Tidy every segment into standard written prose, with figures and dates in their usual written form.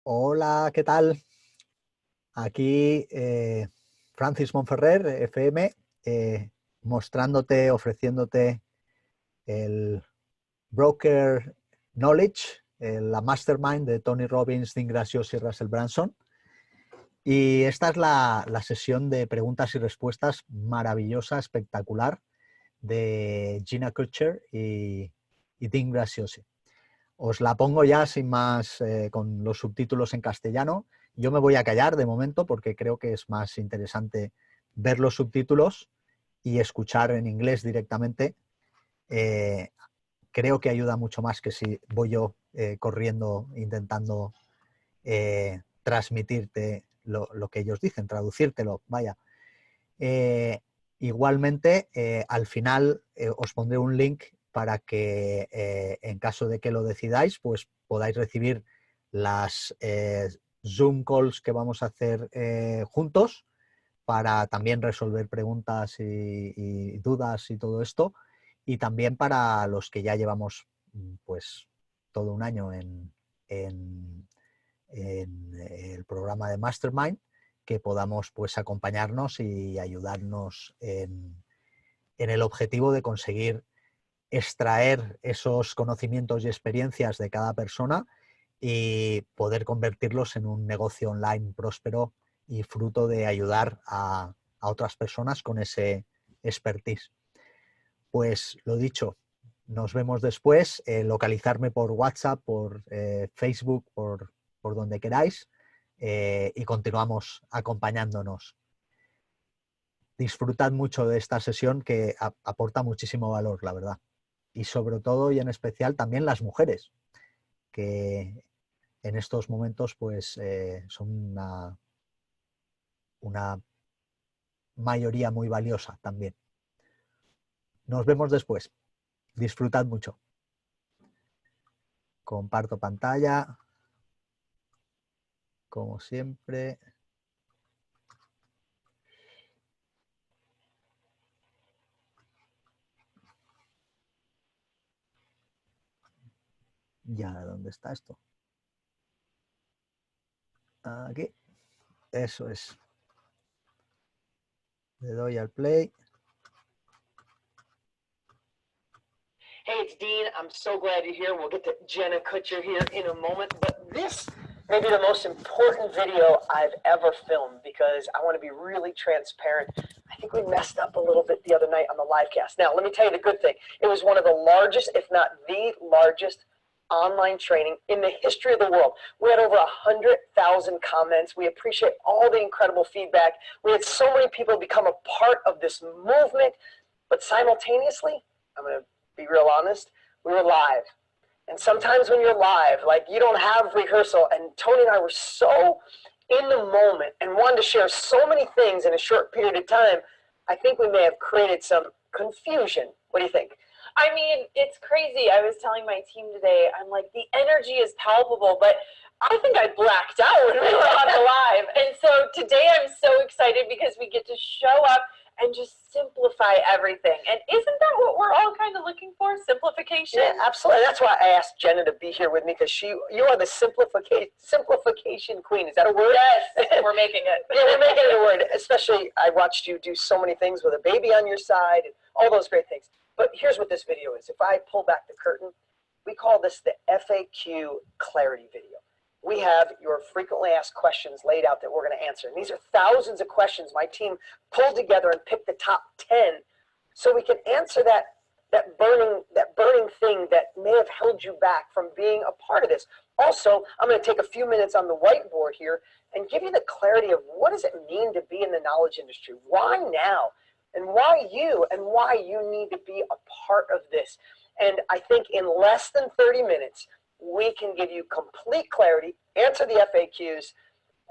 Hola, ¿qué tal? Aquí Francis Monferrer, FM, mostrándote, ofreciéndote el Broker Knowledge, la Mastermind de Tony Robbins, Dean Graziosi y Russell Brunson. Y esta es la sesión de preguntas y respuestas maravillosa, espectacular, de Gina Kutcher y Dean Graziosi. Os la pongo ya sin más con los subtítulos en castellano. Yo me voy a callar de momento porque creo que es más interesante ver los subtítulos y escuchar en inglés directamente. Creo que ayuda mucho más que si voy yo corriendo intentando transmitirte lo que ellos dicen, traducírtelo, vaya. Igualmente, al final os pondré un link para que en caso de que lo decidáis, pues podáis recibir las Zoom calls que vamos a hacer juntos para también resolver preguntas y dudas y todo esto, y también para los que ya llevamos pues todo un año en el programa de Mastermind, que podamos pues acompañarnos y ayudarnos en el objetivo de conseguir extraer esos conocimientos y experiencias de cada persona y poder convertirlos en un negocio online próspero y fruto de ayudar a otras personas con ese expertise. Pues lo dicho, nos vemos después, localizarme por WhatsApp, por Facebook, por donde queráis, y continuamos acompañándonos. Disfrutad mucho de esta sesión que aporta muchísimo valor, la verdad. Y sobre todo y en especial también las mujeres, que en estos momentos pues son una mayoría muy valiosa también. Nos vemos después. Disfrutad mucho. Comparto pantalla, como siempre. Ya, ¿dónde está esto? Aquí. Eso es. Le doy al play. Hey, it's Dean. I'm so glad you're here. We'll get to Jenna Kutcher here in a moment. But this may be the most important video I've ever filmed because I want to be really transparent. I think we messed up a little bit the other night on the live cast. Now, let me tell you the good thing. It was one of the largest, if not the largest, online training in the history of the world. We had over 100,000 comments. We appreciate all the incredible feedback. We had so many people become a part of this movement. But simultaneously, I'm going to be real honest, we were live. And sometimes when you're live, like you don't have rehearsal, and Tony and I were so in the moment and wanted to share so many things in a short period of time, I think we may have created some confusion. What do you think? I mean, it's crazy. I was telling my team today, I'm like, the energy is palpable, but I think I blacked out when we were on the live. And so today I'm so excited because we get to show up and just simplify everything. And isn't that what we're all kind of looking for? Simplification? Yeah, absolutely. That's why I asked Jenna to be here with me, because you are the simplification queen. Is that a word? Yes, we're making it. Yeah, we're making it a word. Especially, I watched you do so many things with a baby on your side and all those great things. But here's what this video is. If I pull back the curtain, we call this the FAQ clarity video. We have your frequently asked questions laid out that we're going to answer. And these are thousands of questions my team pulled together and picked the top 10 so we can answer that burning thing that may have held you back from being a part of this. Also, I'm going to take a few minutes on the whiteboard here and give you the clarity of what does it mean to be in the knowledge industry? Why now? And why you need to be a part of this. And I think in less than 30 minutes, we can give you complete clarity, answer the FAQs,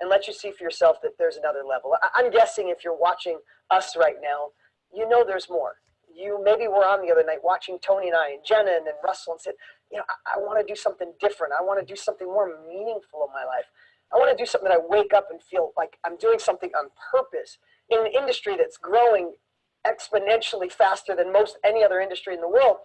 and let you see for yourself that there's another level. I'm guessing if you're watching us right now, you know there's more. You maybe were on the other night watching Tony and I and Jenna and then Russell and said, you know, I want to do something different. I want to do something more meaningful in my life. I want to do something that I wake up and feel like I'm doing something on purpose in an industry that's growing exponentially faster than most any other industry in the world.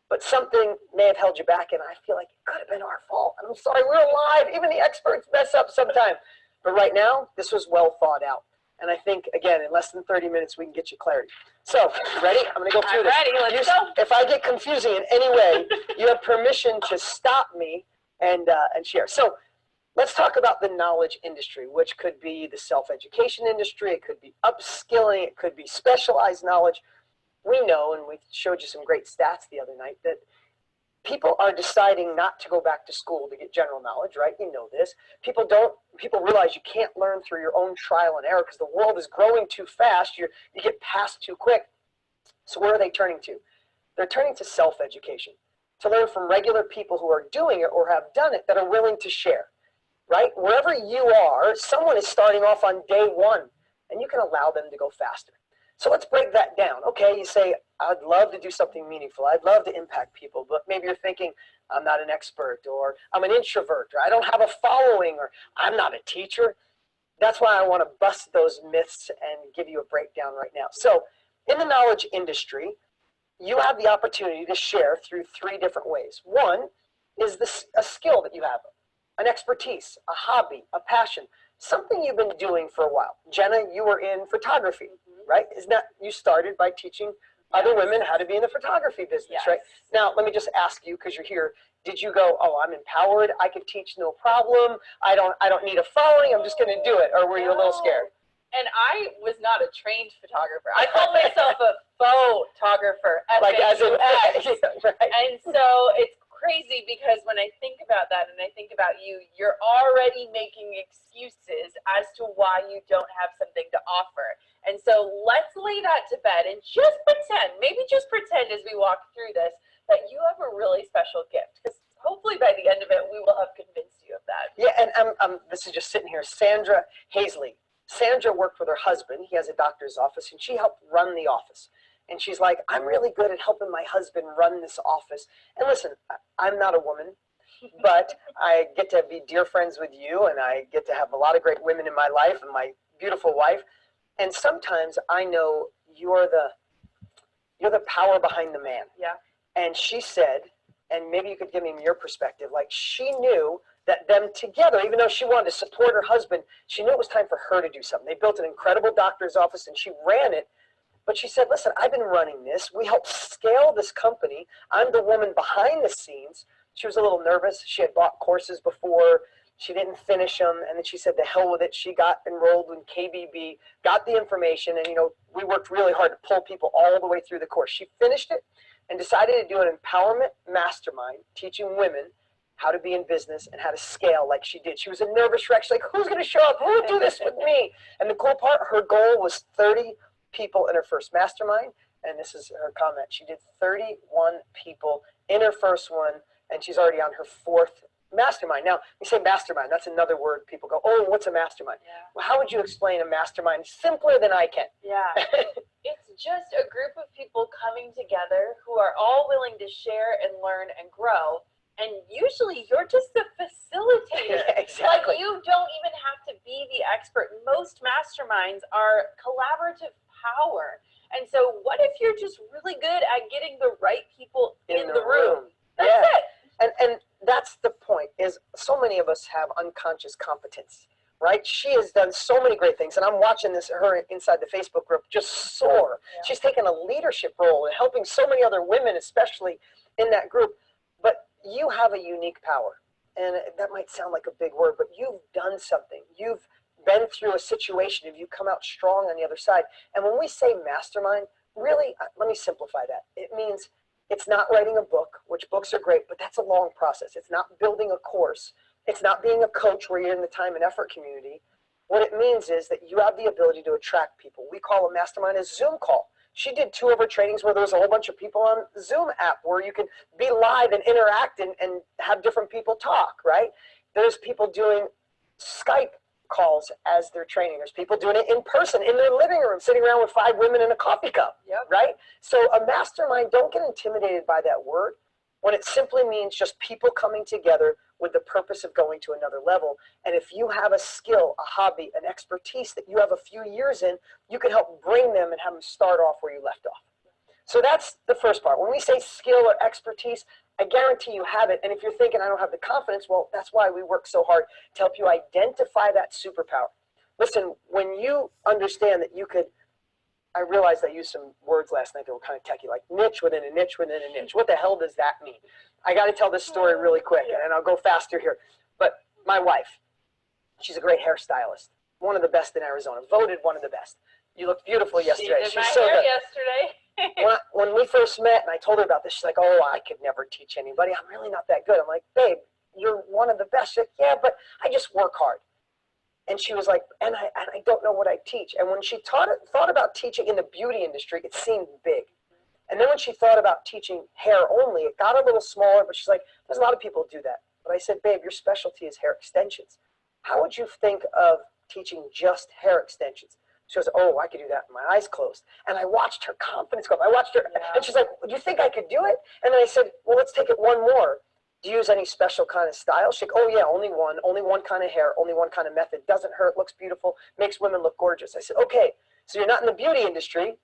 but something may have held you back, and I feel like it could have been our fault. And I'm sorry, we're alive. Even the experts mess up sometime. But right now, this was well thought out. And I think, again, in less than 30 minutes, we can get you clarity. So, ready? I'm going to go through this. Ready. Let's go. If I get confusing in any way, you have permission to stop me and share. So, let's talk about the knowledge industry, which could be the self-education industry. It could be upskilling. It could be specialized knowledge. We know, and we showed you some great stats the other night, that people are deciding not to go back to school to get general knowledge, right? You know this. People realize you can't learn through your own trial and error because the world is growing too fast. You get past too quick. So where are they turning to? They're turning to self-education, to learn from regular people who are doing it or have done it that are willing to share, right? Wherever you are, someone is starting off on day one, and you can allow them to go faster. So let's break that down. Okay, you say, I'd love to do something meaningful. I'd love to impact people, but maybe you're thinking, I'm not an expert, or I'm an introvert, or I don't have a following, or I'm not a teacher. That's why I want to bust those myths and give you a breakdown right now. So in the knowledge industry, you have the opportunity to share through 3 different ways. One is a skill that you have, an expertise, a hobby, a passion, something you've been doing for a while. Jenna, you were in photography, right? Isn't that, you started by teaching other women how to be in the photography business, right? Now, let me just ask you, because you're here, did you go, oh, I'm empowered, I can teach no problem, I don't need a following, I'm just going to do it, or were you a little scared? And I was not a trained photographer. I called myself a photographer, like as in, F-A-U-X. right. And so it's crazy because when I think about that and I think about you, you're already making excuses as to why you don't have something to offer. And so let's lay that to bed and just pretend, maybe just pretend as we walk through this, that you have a really special gift. Because hopefully by the end of it, we will have convinced you of that. Yeah, and this is just sitting here, Sandra Hazley. Sandra worked with her husband. He has a doctor's office, and she helped run the office. And she's like, I'm really good at helping my husband run this office. And listen, I'm not a woman, but I get to be dear friends with you, and I get to have a lot of great women in my life and my beautiful wife. And sometimes I know you're the power behind the man. Yeah. And she said, and maybe you could give me your perspective, like she knew that them together, even though she wanted to support her husband, she knew it was time for her to do something. They built an incredible doctor's office and she ran it. But she said, listen, I've been running this. We helped scale this company. I'm the woman behind the scenes. She was a little nervous. She had bought courses before. She didn't finish them. And then she said, the hell with it. She got enrolled in KBB, got the information. And, we worked really hard to pull people all the way through the course. She finished it and decided to do an empowerment mastermind, teaching women how to be in business and how to scale like she did. She was a nervous wreck. She's like, who's going to show up? Who would do this with me? And the cool part, her goal was 30 people in her first mastermind. And this is her comment. She did 31 people in her first one, and she's already on her 4th mastermind. Now, you say mastermind, that's another word. People go, oh, what's a mastermind? Yeah. Well, how would you explain a mastermind simpler than I can? Yeah. It's just a group of people coming together who are all willing to share and learn and grow. And usually you're just the facilitator. Yeah, exactly. Like you don't even have to be the expert. Most masterminds are collaborative power. And so what if you're just really good at getting the right people in the room? That's it. And that's the point, is so many of us have unconscious competence, right? She has done so many great things, and I'm watching her inside the Facebook group just soar. Yeah. She's taken a leadership role in helping so many other women, especially in that group. But you have a unique power, and that might sound like a big word, but you've done something. You've been through a situation, and you've come out strong on the other side. And when we say mastermind, really, let me simplify that. It means it's not writing a book, which books are great, but that's a long process. It's not building a course. It's not being a coach where you're in the time and effort community. What it means is that you have the ability to attract people. We call a mastermind a Zoom call. She did 2 of her trainings where there was a whole bunch of people on the Zoom app where you can be live and interact and have different people talk, right? There's people doing Skype calls as they're training. There's people doing it in person in their living room, sitting around with 5 women in a coffee cup, right? So a mastermind, don't get intimidated by that word when it simply means just people coming together with the purpose of going to another level. And if you have a skill, a hobby, an expertise that you have a few years in, you can help bring them and have them start off where you left off. So that's the first part. When we say skill or expertise, I guarantee you have it. And if you're thinking, I don't have the confidence, well, that's why we work so hard to help you identify that superpower. Listen, when you understand that you could, I realized I used some words last night that were kind of techy, like niche within a niche within a niche. What the hell does that mean? I got to tell this story really quick, and I'll go faster here. But my wife, she's a great hairstylist, one of the best in Arizona, voted one of the best. You looked beautiful yesterday. She did my hair yesterday. when we first met and I told her about this, she's like, oh, I could never teach anybody. I'm really not that good. I'm like, babe, you're one of the best. She's like, yeah, but I just work hard. And she was like, and I don't know what I teach. And when she thought about teaching in the beauty industry, it seemed big. And then when she thought about teaching hair only, it got a little smaller, but she's like, there's a lot of people who do that. But I said, babe, your specialty is hair extensions. How would you think of teaching just hair extensions? She goes, oh, I could do that with my eyes closed. And I watched her confidence go up. I watched her, and she's like, do you think I could do it? And then I said, well, let's take it one more. Do you use any special kind of style? She's like, oh yeah, only one kind of hair, only one kind of method. Doesn't hurt, looks beautiful, makes women look gorgeous. I said, okay, so you're not in the beauty industry.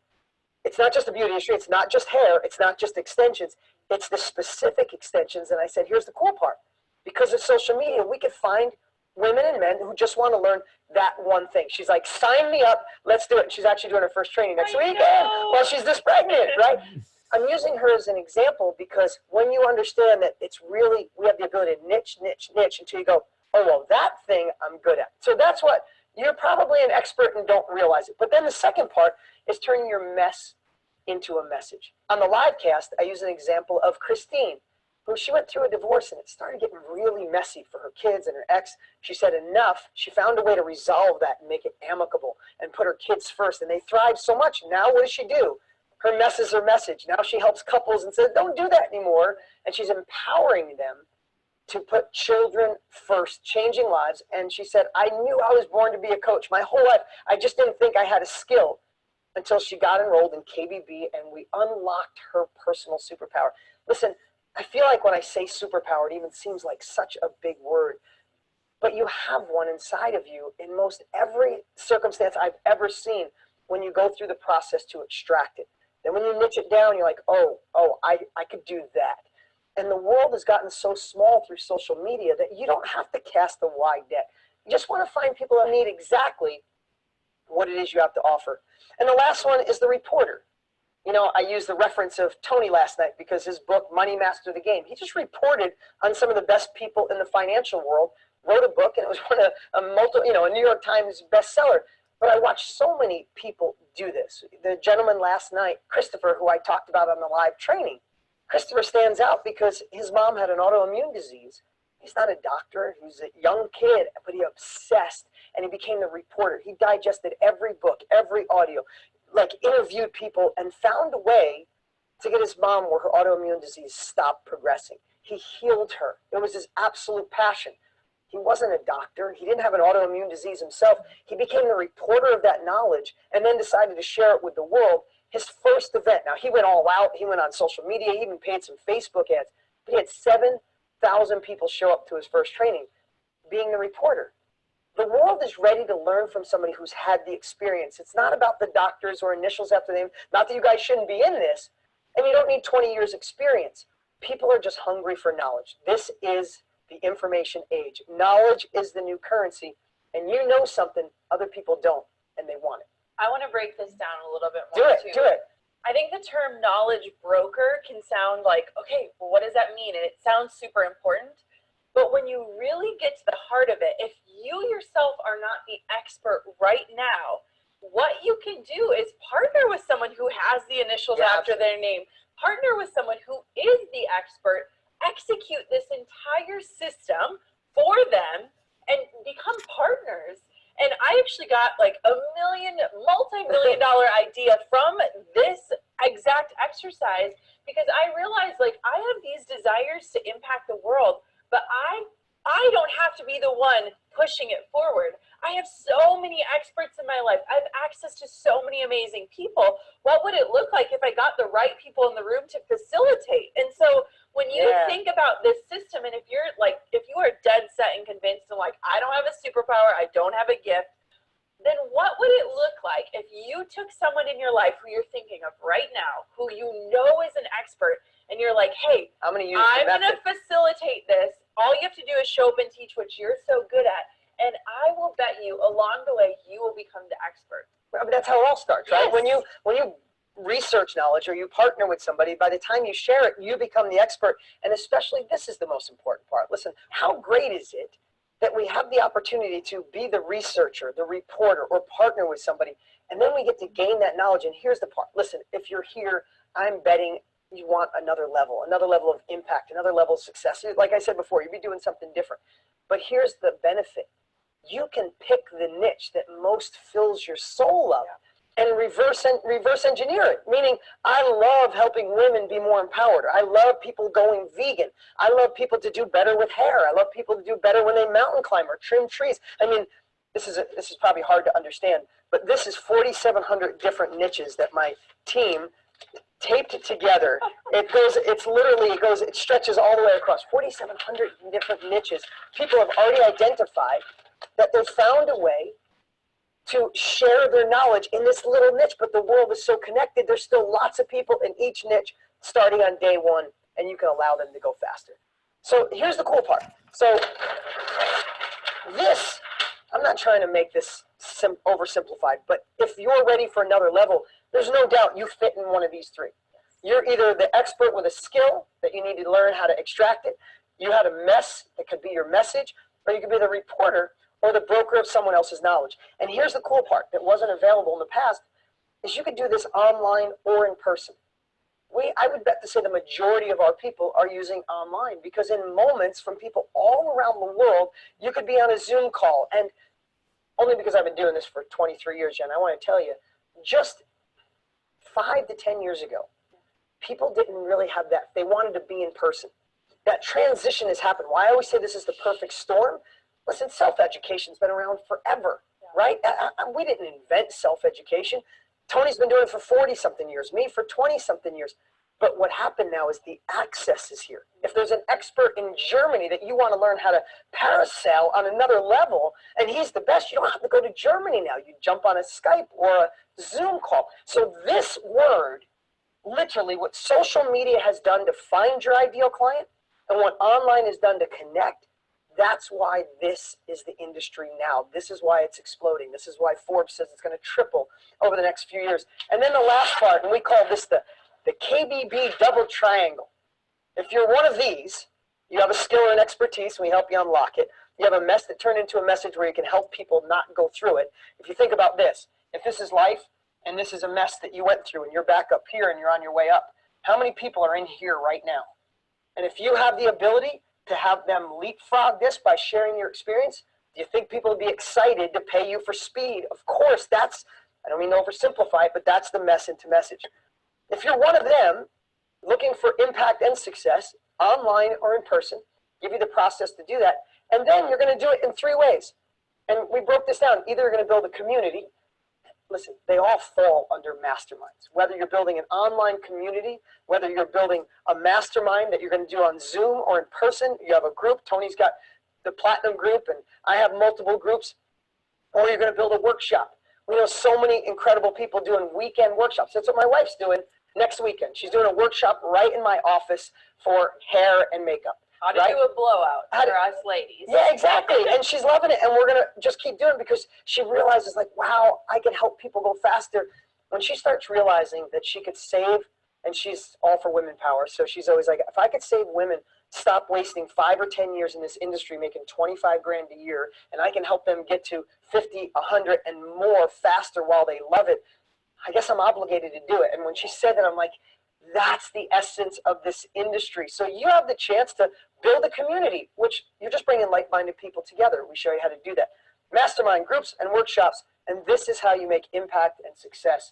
It's not just the beauty industry. It's not just hair. It's not just extensions. It's the specific extensions. And I said, here's the cool part. Because of social media, we could find women and men who just want to learn that one thing. She's like, sign me up, let's do it. And she's actually doing her first training next weekend while she's this pregnant, right? I'm using her as an example because when you understand that it's really, we have the ability to niche until you go, oh, well, that thing I'm good at. So that's what, you're probably an expert and don't realize it. But then the second part is turning your mess into a message. On the live cast, I use an example of Christine, who she went through a divorce and it started getting really messy for her kids and her ex. She said enough. She found a way to resolve that and make it amicable and put her kids first. And they thrived so much. Now what does she do? Her mess is her message. Now she helps couples and says, don't do that anymore. And she's empowering them to put children first, changing lives. And she said, I knew I was born to be a coach my whole life. I just didn't think I had a skill until she got enrolled in KBB and we unlocked her personal superpower. Listen, I feel like when I say superpower, it even seems like such a big word, but you have one inside of you in most every circumstance I've ever seen when you go through the process to extract it. Then when you niche it down, you're like, oh, I could do that. And the world has gotten so small through social media that you don't have to cast a wide net. You just want to find people that need exactly what it is you have to offer. And the last one is the reporter. You know, I used the reference of Tony last night because his book, Money Master the Game, he just reported on some of the best people in the financial world, wrote a book, and it was one of a New York Times bestseller. But I watched so many people do this. The gentleman last night, Christopher, who I talked about on the live training, Christopher stands out because his mom had an autoimmune disease. He's not a doctor. He's a young kid, but he obsessed, and he became the reporter. He digested every book, every audio, like interviewed people and found a way to get his mom where her autoimmune disease stopped progressing. He healed her. It was his absolute passion. He wasn't a doctor. He didn't have an autoimmune disease himself. He became the reporter of that knowledge and then decided to share it with the world. His first event, now he went all out. He went on social media. He even paid some Facebook ads. But he had 7,000 people show up to his first training being the reporter. The world is ready to learn from somebody who's had the experience. It's not about the doctors or initials after them. Not that you guys shouldn't be in this. And you don't need 20 years experience. People are just hungry for knowledge. This is the information age. Knowledge is the new currency. And you know something other people don't, and they want it. I want to break this down a little bit more too. Do it. I think the term knowledge broker can sound like, okay, well, what does that mean? And it sounds super important. But when you really get to the heart of it, if you yourself are not the expert right now, what you can do is partner with someone who has the initials after their name, partner with someone who is the expert, execute this entire system for them and become partners. And I actually got like a multi-million-dollar idea from this exact exercise because I realized like I have these desires to impact the world, but I don't have to be the one pushing it forward. I have so many experts in my life. I have access to so many amazing people. What would it look like if I got the right people in the room to facilitate? And so when you think about this system, and if you are dead set and convinced and like, I don't have a superpower, I don't have a gift, then what would it look like if you took someone in your life who you're thinking of right now, who you know is an expert, and you're like, hey, I'm going to facilitate this. All you have to do is show up and teach what you're so good at. And I will bet you along the way, you will become the expert. I mean, that's how it all starts, right? Yes. When you research knowledge or you partner with somebody, by the time you share it, you become the expert. And especially, this is the most important part. Listen, how great is it that we have the opportunity to be the researcher, the reporter, or partner with somebody, and then we get to gain that knowledge. And here's the part. Listen, if you're here, I'm betting you want another level of impact, another level of success. Like I said before, you'd be doing something different. But here's the benefit. You can pick the niche that most fills your soul up and reverse engineer it. Meaning, I love helping women be more empowered. I love people going vegan. I love people to do better with hair. I love people to do better when they mountain climb or trim trees. I mean, this is probably hard to understand, but this is 4,700 different niches that my team taped it together. It stretches all the way across 4,700 different niches. People have already identified that they found a way to share their knowledge in this little niche, but the world is so connected. There's still lots of people in each niche starting on day one, and you can allow them to go faster. So here's the cool part. So this, I'm not trying to make this oversimplified, but if you're ready for another level, there's no doubt you fit in one of these three. You're either the expert with a skill that you need to learn how to extract it, you had a mess that could be your message, or you could be the reporter or the broker of someone else's knowledge. And here's the cool part that wasn't available in the past, is you could do this online or in person. I would bet to say the majority of our people are using online, because in moments from people all around the world, you could be on a Zoom call. And only because I've been doing this for 23 years, Jen, I want to tell you, just 5 to 10 years ago, people didn't really have that. They wanted to be in person. That transition has happened. Why I always say this is the perfect storm. Listen, self-education's been around forever, right? We didn't invent self-education. Tony's been doing it for 40-something years, me for 20-something years. But what happened now is the access is here. If there's an expert in Germany that you want to learn how to parasail on another level, and he's the best, you don't have to go to Germany now. You jump on a Skype or a Zoom call. So this word, literally what social media has done to find your ideal client and what online has done to connect, that's why this is the industry now. This is why it's exploding. This is why Forbes says it's going to triple over the next few years. And then the last part, and we call this the KBB double triangle. If you're one of these, you have a skill or an expertise, and we help you unlock it. You have a mess that turned into a message where you can help people not go through it. If you think about this, if this is life and this is a mess that you went through and you're back up here and you're on your way up, how many people are in here right now? And if you have the ability to have them leapfrog this by sharing your experience, do you think people would be excited to pay you for speed? Of course, I don't mean to oversimplify it, but that's the message. If you're one of them, looking for impact and success, online or in person, give you the process to do that. And then you're going to do it in 3 ways. And we broke this down. Either you're going to build a community. Listen, they all fall under masterminds. Whether you're building an online community, whether you're building a mastermind that you're going to do on Zoom or in person, you have a group. Tony's got the platinum group, and I have multiple groups. Or you're going to build a workshop. We know so many incredible people doing weekend workshops. That's what my wife's doing next weekend. She's doing a workshop right in my office for hair and makeup. How to do a blowout for us ladies. Yeah, exactly. And she's loving it. And we're going to just keep doing it because she realizes, like, wow, I can help people go faster. When she starts realizing that she could save, and she's all for women power. So she's always like, if I could save women, stop wasting 5 or 10 years in this industry making 25 grand a year, and I can help them get to 50, 100 and more faster while they love it, I guess I'm obligated to do it. And when she said that, I'm like, that's the essence of this industry. So you have the chance to build a community, which you're just bringing like-minded people together. We show you how to do that. Mastermind groups and workshops. And this is how you make impact and success.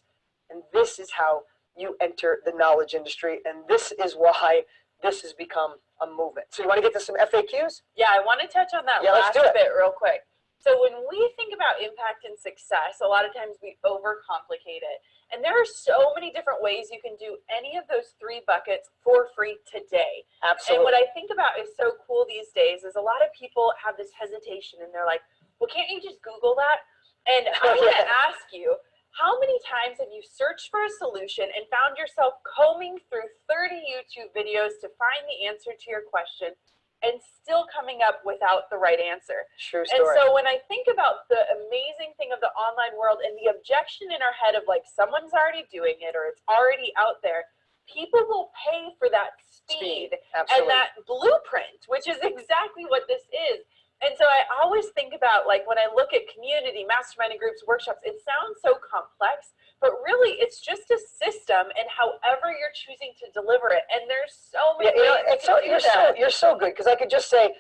And this is how you enter the knowledge industry. And this is why this has become a movement. So you want to get to some FAQs? Yeah, I want to touch on that last bit real quick. So when we think about impact and success, a lot of times we overcomplicate it. And there are so many different ways you can do any of those 3 buckets for free today. Absolutely. And what I think about is so cool these days is a lot of people have this hesitation and they're like, well, can't you just Google that? And I want to ask you, How many times have you searched for a solution and found yourself combing through 30 YouTube videos to find the answer to your question and still coming up without the right answer? True And story. so when I think about the amazing thing of the online world and the objection in our head of like someone's already doing it or it's already out there, people will pay for that speed and Absolutely. that blueprint, which is exactly what this is. And so I always think about, like, when I look at community, masterminding groups, workshops, it sounds so complex, but really it's just a system and however you're choosing to deliver it. And there's so many ways to do that. You're so good, because I could just say,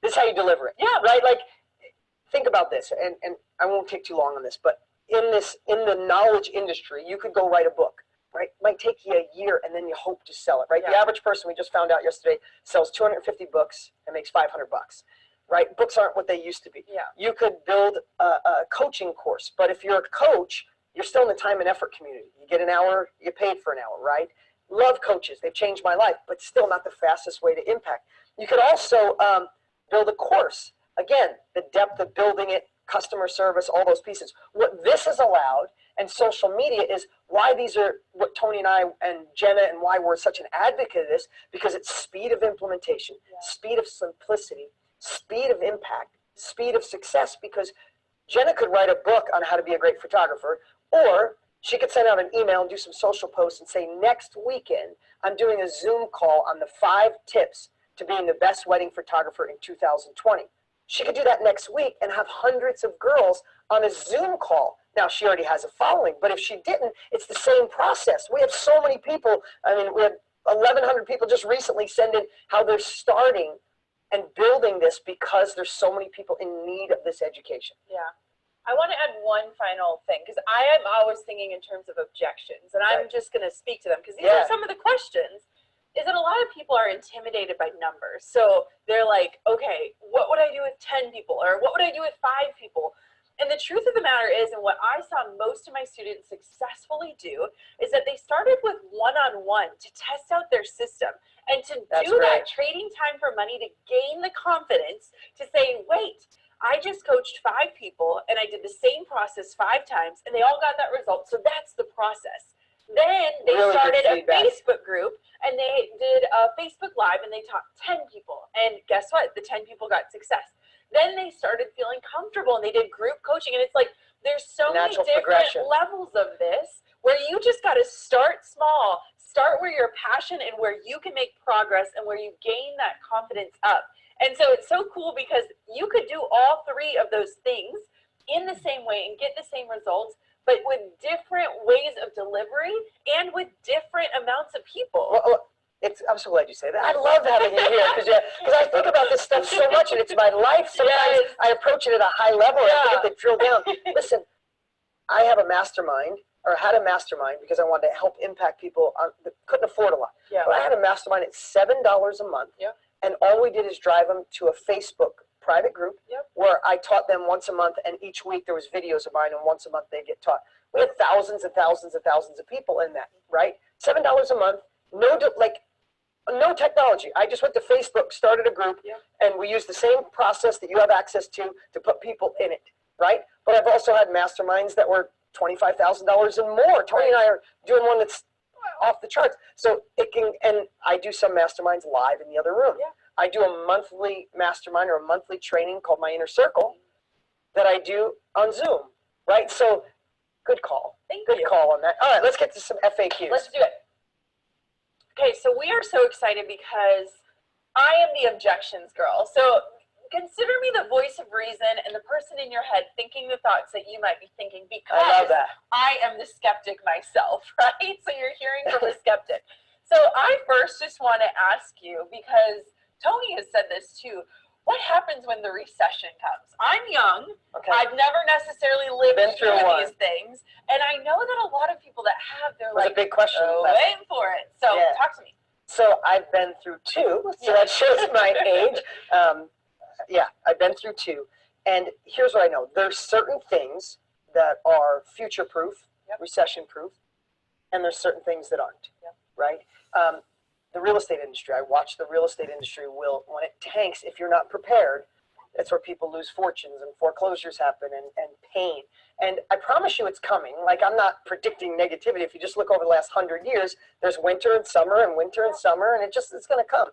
this is how you deliver it. Yeah. Right? Like, think about this, and I won't take too long on this, but in the knowledge industry, you could go write a book. Right? It might take you a year and then you hope to sell it, right? Yeah. The average person, we just found out yesterday, sells 250 books and makes $500, right? Books aren't what they used to be. Yeah. You could build a coaching course, but if you're a coach, you're still in the time and effort community. You get an hour, you get paid for an hour, right? Love coaches, they've changed my life, but still not the fastest way to impact. You could also build a course. Again, the depth of building it, customer service, all those pieces. What this has allowed, and social media, is why these are what Tony and I and Jenna, and why we're such an advocate of this, because it's speed of implementation, speed of simplicity, speed of impact, speed of success. Because Jenna could write a book on how to be a great photographer, or she could send out an email and do some social posts and say, next weekend, I'm doing a Zoom call on the 5 tips to being the best wedding photographer in 2020. She could do that next week and have hundreds of girls on a Zoom call. Now, she already has a following, but if she didn't, it's the same process. We have so many people. I mean, we had 1,100 people just recently send in how they're starting and building this because there's so many people in need of this education. Yeah. I want to add one final thing, because I am always thinking in terms of objections, and I'm just going to speak to them because these are some of the questions. Is that a lot of people are intimidated by numbers. So they're like, okay, what would I do with 10 people? Or what would I do with 5 people? And the truth of the matter is, and what I saw most of my students successfully do, is that they started with one-on-one to test out their system and to do that trading time for money to gain the confidence to say, wait, I just coached 5 people and I did the same process 5 times and they all got that result. So that's the process. Then they started a Facebook group and they did a Facebook Live and they taught 10 people. And guess what? The 10 people got success. Then they started feeling comfortable and they did group coaching. And it's like, there's so many different levels of this where you just got to start small, start where you're passionate and where you can make progress and where you gain that confidence up. And so it's so cool because you could do all 3 of those things in the same way and get the same results, but with different ways of delivery and with different amounts of people. Well, I'm so glad you say that. I love having you here because I think about this stuff so much and it's my life. Sometimes I approach it at a high level and I forget to drill down. Listen, I have a mastermind, or had a mastermind, because I wanted to help impact people that couldn't afford a lot. Yeah. But I had a mastermind at $7 a month, and all we did is drive them to a Facebook private group where I taught them once a month, and each week there was videos of mine, and once a month they get taught. We had thousands and thousands and thousands of people in that, right? $7 a month, no technology. I just went to Facebook, started a group, and we used the same process that you have access to put people in it, right? But I've also had masterminds that were $25,000 and more. Tony and I are doing one that's off the charts. So it can, and I do some masterminds live in the other room. I do a monthly mastermind or a monthly training called My Inner Circle that I do on Zoom, right? So good call. Good call on that. All right, let's get to some FAQs. Let's do it. Okay, so we are so excited because I am the objections girl. So consider me the voice of reason and the person in your head thinking the thoughts that you might be thinking, because I love that. I am the skeptic myself, right? So you're hearing from a skeptic. So I first just want to ask you, because Tony has said this too, what happens when the recession comes? I'm young. I've never necessarily lived through these things. And I know that a lot of people that have, they're like, a big question. Waiting for it. So talk to me. So I've been through 2, so that shows my age. I've been through 2. And here's what I know. There's certain things that are future-proof, recession-proof, and there's certain things that aren't, right? The real estate industry, I watch the real estate industry when it tanks, if you're not prepared, It's where people lose fortunes and foreclosures happen and pain. And I promise you it's coming. Like, I'm not predicting negativity. If you just look over the last 100 years, there's winter and summer and winter and summer, and it's going to come.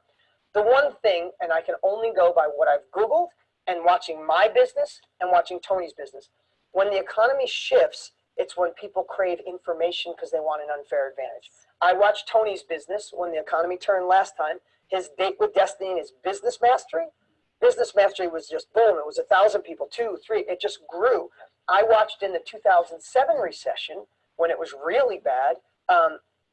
The one thing, and I can only go by what I've Googled and watching my business and watching Tony's business, when the economy shifts, it's when people crave information because they want an unfair advantage. I watched Tony's business when the economy turned last time. His date with destiny and his business mastery. Business mastery was just boom. It was 1,000 people, 2, 3. It just grew. I watched in the 2007 recession when it was really bad.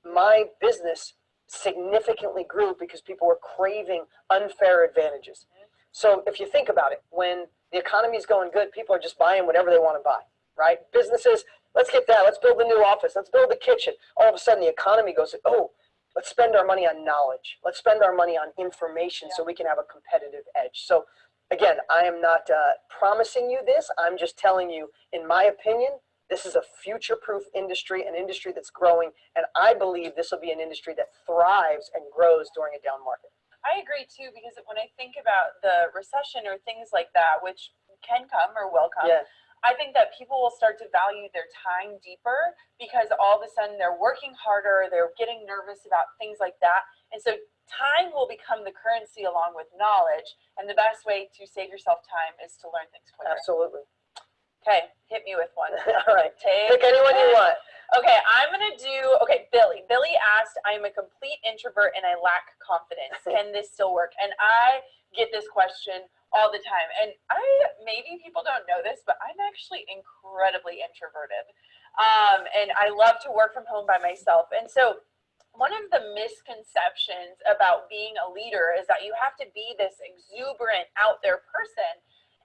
My business significantly grew because people were craving unfair advantages. So if you think about it, when the economy is going good, people are just buying whatever they want to buy, right? Businesses, let's get that. Let's build a new office. Let's build a kitchen. All of a sudden, the economy goes, oh, let's spend our money on knowledge. Let's spend our money on information so we can have a competitive edge. So again, I am not promising you this. I'm just telling you, in my opinion, this is a future-proof industry, an industry that's growing, and I believe this will be an industry that thrives and grows during a down market. I agree too, because when I think about the recession or things like that, which can come or will come, I think that people will start to value their time deeper because all of a sudden they're working harder, they're getting nervous about things like that. And so time will become the currency along with knowledge. And the best way to save yourself time is to learn things quicker. Absolutely. Okay, hit me with one. All right. Pick anyone you want. Okay, I'm going to do, Billy. Billy asked, I'm a complete introvert and I lack confidence. Can this still work? And I get this question all the time. And maybe people don't know this, but I'm actually incredibly introverted. And I love to work from home by myself. And so one of the misconceptions about being a leader is that you have to be this exuberant, out there person.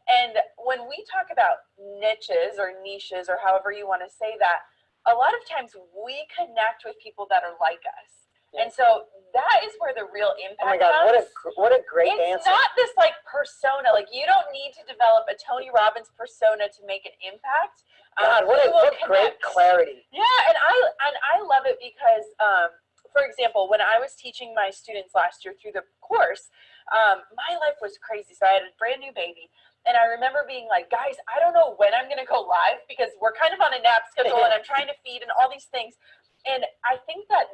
And when we talk about niches or however you want to say that, a lot of times we connect with people that are like us. And so that is where the real impact comes. What a great answer. It's not this like persona. Like, you don't need to develop a Tony Robbins persona to make an impact. God, what great clarity. Yeah, and I love it because for example, when I was teaching my students last year through the course, my life was crazy. So I had a brand new baby. And I remember being like, guys, I don't know when I'm going to go live because we're kind of on a nap schedule and I'm trying to feed and all these things. And I think that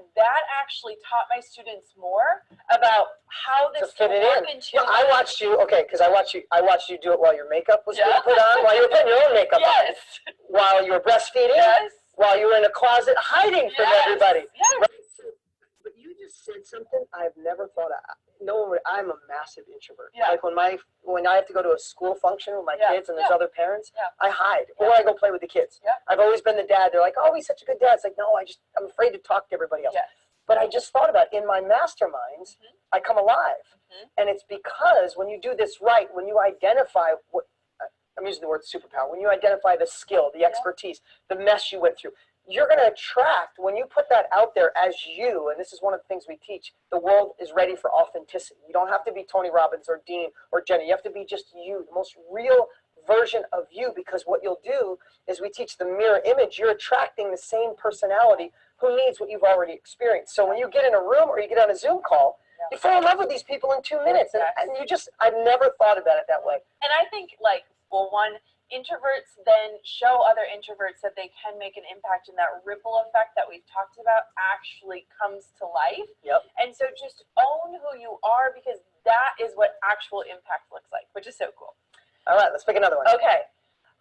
actually taught my students more about how this fit it in. I watched you, because I watched you do it while your makeup was being put on, while you were putting your own makeup on, while you were breastfeeding, while you were in a closet hiding from everybody. Right? But you just said something I've never thought of. I'm a massive introvert. Like when I have to go to a school function with my kids and there's other parents, I hide or I go play with the kids. I've always been the dad. They're like, oh, he's such a good dad. It's like, no, I'm afraid to talk to everybody else. But I just thought about in my masterminds, I come alive. And it's because when you do this right, when you identify what, I'm using the word superpower, when you identify the skill, the expertise, the mess you went through, you're going to attract, when you put that out there as you, and this is one of the things we teach, the world is ready for authenticity. You don't have to be Tony Robbins or Dean or Jenny. You have to be just you, the most real version of you, because what you'll do is we teach the mirror image. You're attracting the same personality who needs what you've already experienced. So when you get in a room or you get on a Zoom call, you fall in love with these people in 2 minutes. And I've never thought about it that way. And I think introverts then show other introverts that they can make an impact, and that ripple effect that we've talked about actually comes to life. And so just own who you are, because that is what actual impact looks like, which is so cool. All right, let's pick another one. Okay.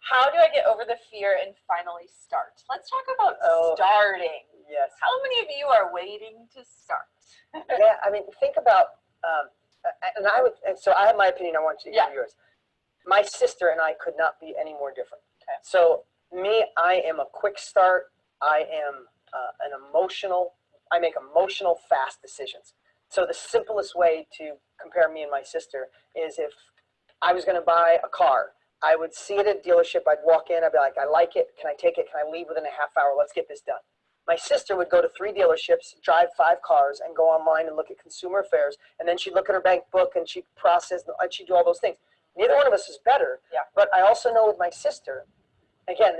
How do I get over the fear and finally start? Let's talk about starting. Yes. How many of you are waiting to start? I mean, think about, so I have my opinion, I want you to give yours. My sister and I could not be any more different. So I am a quick start. I am I make emotional, fast decisions. So the simplest way to compare me and my sister is if I was going to buy a car, I would see it at a dealership. I'd walk in. I'd be like, I like it. Can I take it? Can I leave within a half hour? Let's get this done. My sister would go to 3 dealerships, drive 5 cars, and go online and look at consumer affairs. And then she'd look at her bank book and she'd process, and she'd do all those things. Neither one of us is better, but I also know with my sister, again,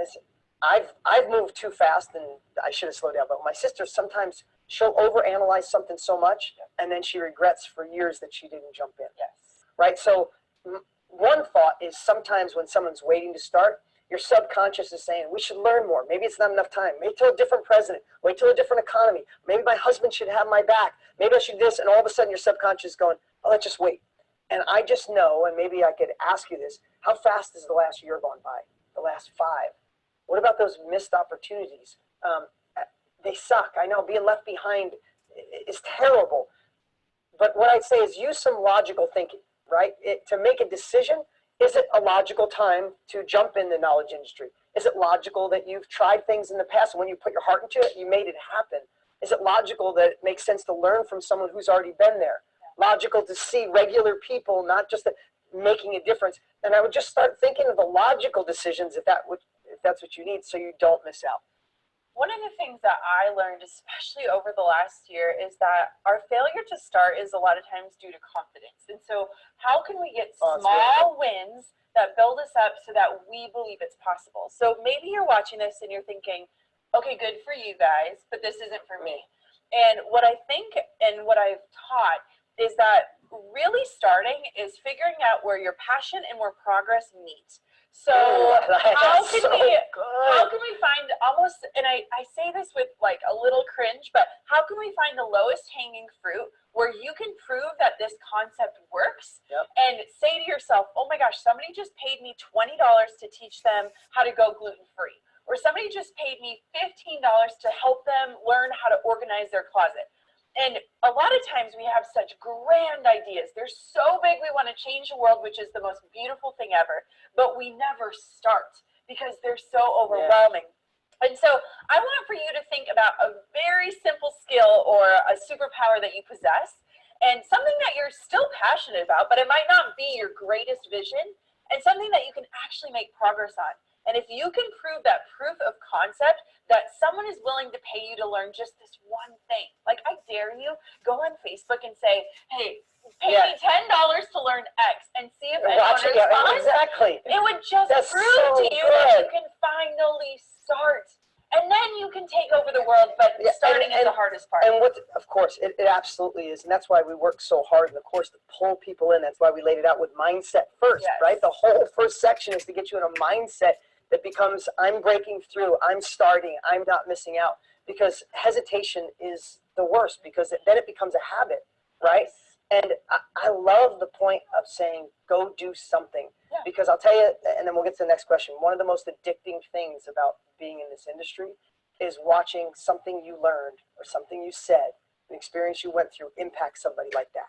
I've moved too fast and I should have slowed down, but my sister, sometimes she'll overanalyze something so much and then she regrets for years that she didn't jump in. Right? So one thought is sometimes when someone's waiting to start, your subconscious is saying, we should learn more. Maybe it's not enough time. Wait till a different president. Wait till a different economy. Maybe my husband should have my back. Maybe I should do this. And all of a sudden your subconscious is going, oh, let's just wait. And I just know, and maybe I could ask you this, how fast has the last year gone by? The last 5? What about those missed opportunities? They suck. I know being left behind is terrible. But what I'd say is use some logical thinking, right? To make a decision, is it a logical time to jump in the knowledge industry? Is it logical that you've tried things in the past and when you put your heart into it, you made it happen? Is it logical that it makes sense to learn from someone who's already been there? Logical to see regular people, not just making a difference. And I would just start thinking of the logical decisions if that's what you need, so you don't miss out. One of the things that I learned, especially over the last year, is that our failure to start is a lot of times due to confidence. And so how can we get small wins that build us up so that we believe it's possible? So maybe you're watching this and you're thinking, okay, good for you guys, but this isn't for me. And what I think and what I've taught is that really starting is figuring out where your passion and where progress meet. So how can we find almost, and I say this with like a little cringe, but how can we find the lowest hanging fruit where you can prove that this concept works and say to yourself, oh my gosh, somebody just paid me $20 to teach them how to go gluten-free, or somebody just paid me $15 to help them learn how to organize their closet. And a lot of times we have such grand ideas. They're so big we want to change the world, which is the most beautiful thing ever, but we never start because they're so overwhelming. And so I want for you to think about a very simple skill or a superpower that you possess and something that you're still passionate about, but it might not be your greatest vision, and something that you can actually make progress on. And if you can prove that proof of concept that someone is willing to pay you to learn just this one thing, like I dare you, go on Facebook and say, hey, pay me $10 to learn X and see if anyone responds. Exactly. It would just prove to you that you can finally start. And then you can take over the world, but starting is the hardest part. And of course, it absolutely is. And that's why we work so hard in the course to pull people in. That's why we laid it out with mindset first, right? The whole first section is to get you in a mindset that becomes, I'm breaking through, I'm starting, I'm not missing out. Because hesitation is the worst, because then it becomes a habit, right? And I love the point of saying, go do something. Because I'll tell you, and then we'll get to the next question, one of the most addicting things about being in this industry is watching something you learned or something you said, an experience you went through, impact somebody like that.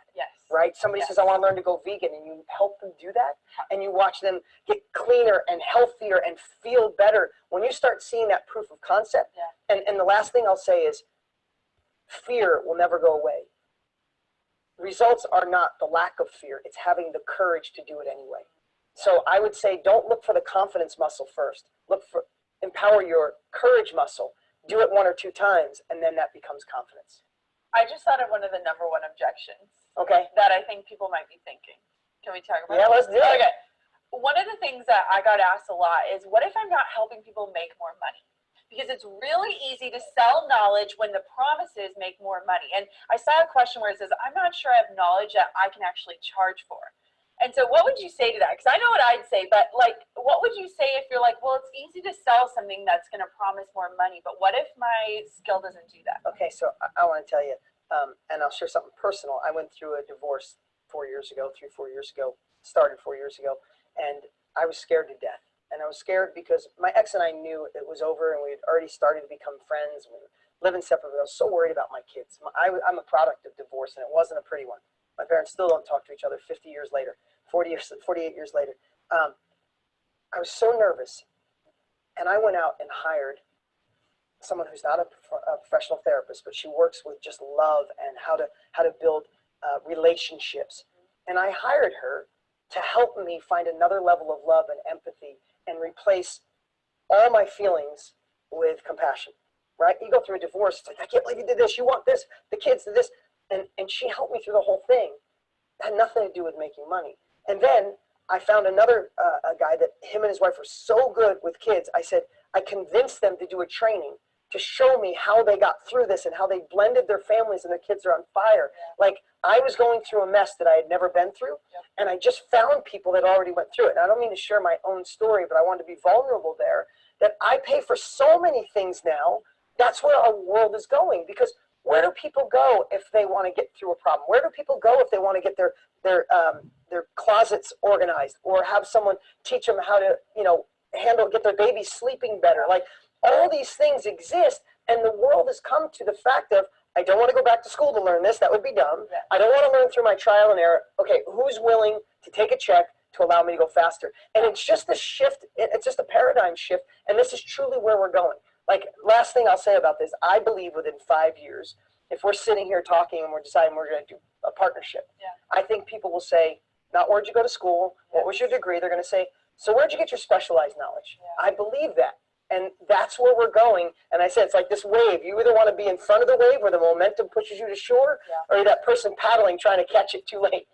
Right? Somebody says, I want to learn to go vegan, and you help them do that, and you watch them get cleaner and healthier and feel better. When you start seeing that proof of concept, and the last thing I'll say is, fear will never go away. Results are not the lack of fear, it's having the courage to do it anyway. So I would say, don't look for the confidence muscle first. Empower your courage muscle. Do it 1 or 2 times, and then that becomes confidence. I just thought of one of the #1 objections. That I think people might be thinking. Can we talk about it? Yeah, let's do it. Okay. One of the things that I got asked a lot is, what if I'm not helping people make more money? Because it's really easy to sell knowledge when the promises make more money. And I saw a question where it says, I'm not sure I have knowledge that I can actually charge for. And so what would you say to that? Because I know what I'd say, but like, what would you say if you're like, well, it's easy to sell something that's going to promise more money, but what if my skill doesn't do that? Okay, so I want to tell you, and I'll share something personal. I went through a divorce 4 years ago, 3-4 years ago, started 4 years ago, and I was scared to death. And I was scared because my ex and I knew it was over, and we had already started to become friends. We were living separately. I was so worried about my kids. I'm a product of divorce, and it wasn't a pretty one. My parents still don't talk to each other 50 years later, 48 years later. I was so nervous, and I went out and hired someone who's not a professional therapist, but she works with just love and how to build relationships. And I hired her to help me find another level of love and empathy and replace all my feelings with compassion, right? You go through a divorce, it's like, I can't believe you did this, you want this, the kids did this. And she helped me through the whole thing. It had nothing to do with making money. And then I found another a guy that him and his wife were so good with kids. I said, I convinced them to do a training, to show me how they got through this and how they blended their families and their kids are on fire. Like, I was going through a mess that I had never been through, and I just found people that already went through it. And I don't mean to share my own story, but I wanted to be vulnerable there, that I pay for so many things now. That's where our world is going, because where do people go if they want to get through a problem? Where do people go if they want to get their closets organized, or have someone teach them how to, get their baby sleeping better? Like, all these things exist, and the world has come to the fact of, I don't want to go back to school to learn this. That would be dumb. I don't want to learn through my trial and error. Okay, who's willing to take a check to allow me to go faster? And it's just a shift. It's just a paradigm shift, and this is truly where we're going. Like, last thing I'll say about this, I believe within 5 years, if we're sitting here talking and we're deciding we're going to do a partnership, I think people will say, not where'd you go to school, what was your degree? They're going to say, so where'd you get your specialized knowledge? I believe that. And that's where we're going. And I said, it's like this wave. You either want to be in front of the wave where the momentum pushes you to shore, or you're that person paddling trying to catch it too late.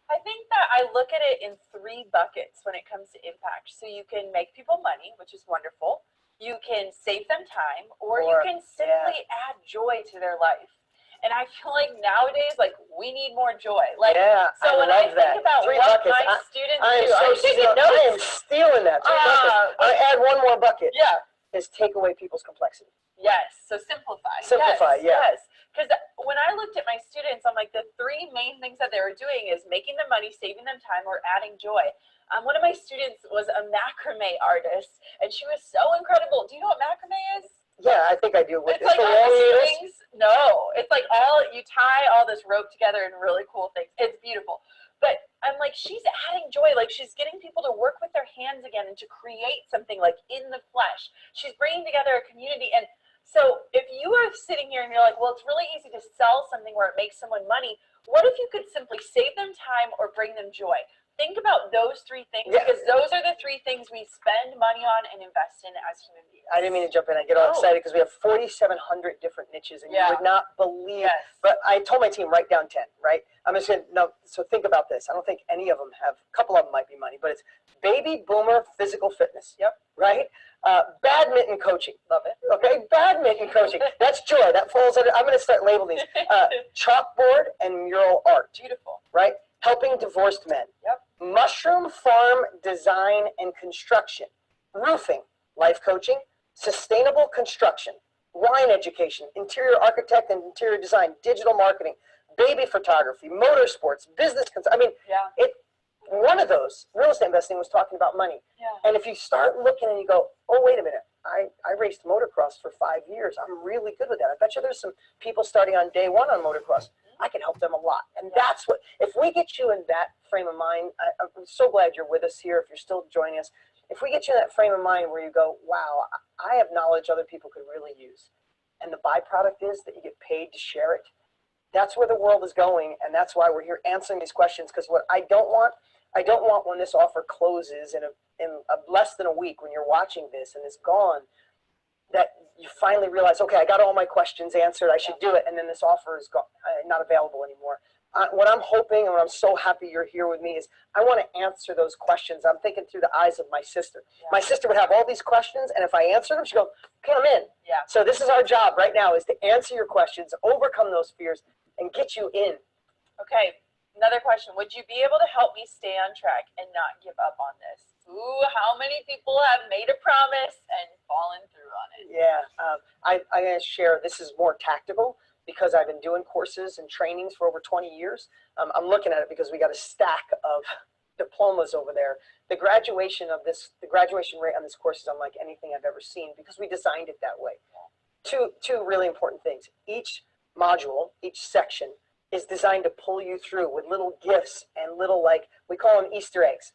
I think that I look at it in 3 buckets when it comes to impact. So you can make people money, which is wonderful. You can save them time, or you can simply add joy to their life. And I feel like nowadays, like, we need more joy. Like, so when I think about what my students do, I am stealing that. 3 buckets. I add one more bucket. Is take away people's complexity. Yes. So simplify. Simplify. Yes. Because when I looked at my students, I'm like, the 3 main things that they were doing is making them money, saving them time, or adding joy. One of my students was a macrame artist, and she was so incredible. Do you know what macrame is? Yeah, I think I do. It's like all the strings. No, it's like you tie all this rope together in really cool things. It's beautiful. But I'm like, she's adding joy. Like, she's getting people to work with their hands again and to create something like in the flesh. She's bringing together a community. And so if you are sitting here and you're like, well, it's really easy to sell something where it makes someone money. What if you could simply save them time or bring them joy? Think about those 3 things, because those are the 3 things we spend money on and invest in as human beings. I didn't mean to jump in. I get all excited because we have 4,700 different niches, and you would not believe. But I told my team, write down 10, right? I'm just going to, so think about this. I don't think any of them have, a couple of them might be money, but it's baby boomer physical fitness. Right? Badminton coaching. Love it. Okay? Badminton coaching. That's joy. That falls under, I'm going to start labeling these. Chalkboard and mural art. Beautiful. Right? Helping divorced men. Mushroom farm design and construction. Roofing. Life coaching. Sustainable construction. Wine education. Interior architect and interior design. Digital marketing. Baby photography. Motorsports. Business. One of those, real estate investing, was talking about money. And if you start looking and you go, oh, wait a minute. I raced motocross for 5 years. I'm really good with that. I bet you there's some people starting on day 1 on motocross. I can help them a lot. And that's what, if we get you in that frame of mind, I'm so glad you're with us here. If you're still joining us, if we get you in that frame of mind where you go, wow, I have knowledge other people could really use. And the byproduct is that you get paid to share it. That's where the world is going. And that's why we're here answering these questions. Because what I don't want when this offer closes in less than a week, when you're watching this and it's gone, that you finally realize, okay, I got all my questions answered, I should do it, and then this offer is not available anymore. What I'm hoping, and what I'm so happy you're here with me, is I want to answer those questions. I'm thinking through the eyes of my sister. My sister would have all these questions, and if I answer them, she'd go, okay, I'm in. So this is our job right now, is to answer your questions, overcome those fears, and get you in. Okay, another question. Would you be able to help me stay on track and not give up on this? Ooh, how many people have made a promise and fallen through on it? I'm going to share, this is more tactical because I've been doing courses and trainings for over 20 years. I'm looking at it because we got a stack of diplomas over there. The graduation rate on this course is unlike anything I've ever seen because we designed it that way. Two really important things. Each module, each section is designed to pull you through with little gifts and little, like, we call them Easter eggs.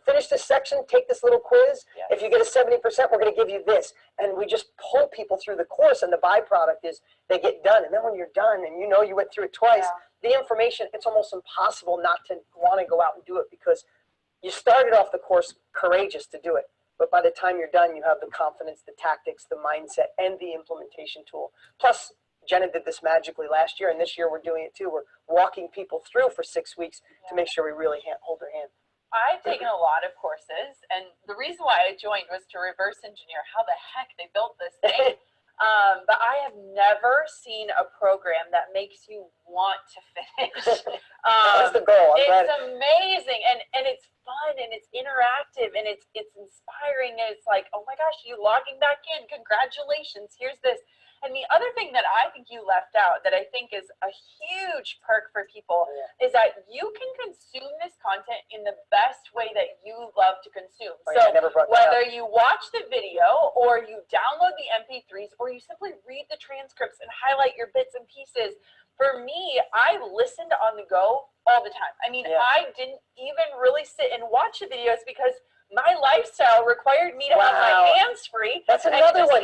Finish this section, take this little quiz. If you get a 70%, we're going to give you this. And we just pull people through the course, and the byproduct is they get done. And then when you're done and you know you went through it twice, the information, it's almost impossible not to want to go out and do it because you started off the course courageous to do it. But by the time you're done, you have the confidence, the tactics, the mindset, and the implementation tool. Plus, Jenna did this magically last year, and this year we're doing it too. We're walking people through for 6 weeks to make sure we really hold their hand. I've taken a lot of courses, and the reason why I joined was to reverse engineer how the heck they built this thing. But I have never seen a program that makes you want to finish. That was the goal. It's amazing, and it's fun, and it's interactive, and it's inspiring, and it's like, oh my gosh, you logging back in, congratulations, here's this. And the other thing that I think you left out that I think is a huge perk for people is that you can consume this content in the best way that you love to consume. So whether you watch the video or you download the MP3s or you simply read the transcripts and highlight your bits and pieces, for me, I listened on the go all the time. I mean, I didn't even really sit and watch the videos because my lifestyle required me to have my hands free. That's another one.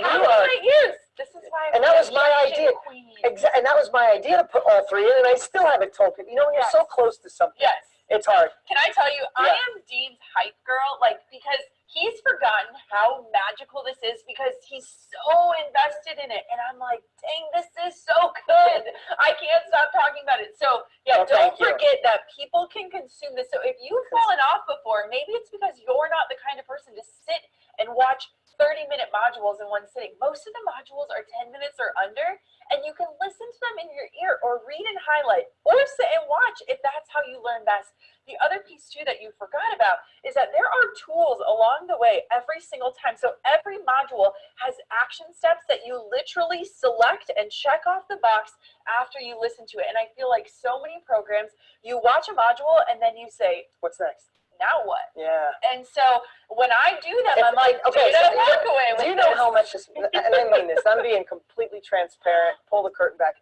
This is why and that was my idea. Exactly. And that was my idea to put all three in, and I still haven't told people. You know, when you're so close to something, it's hard. Can I tell you, I am Dean's hype girl, like, because he's forgotten how magical this is because he's so invested in it. And I'm like, dang, this is so good. I can't stop talking about it. So yeah, don't forget that people can consume this. So if you've fallen off before, maybe it's because you're not the kind of person to sit and watch 30-minute modules in one sitting. Most of the modules are 10 minutes or under, and you can listen to them in your ear or read and highlight or sit and watch if that's how you learn best. The other piece too that you forgot about is that there are tools along the way every single time. So every module has action steps that you literally select and check off the box after you listen to it. And I feel like so many programs, you watch a module and then you say, what's next? Now what? Yeah. And so when I do them, I'm like, okay, so walk away with do you know how much this, and I mean this, I'm being completely transparent, pull the curtain back.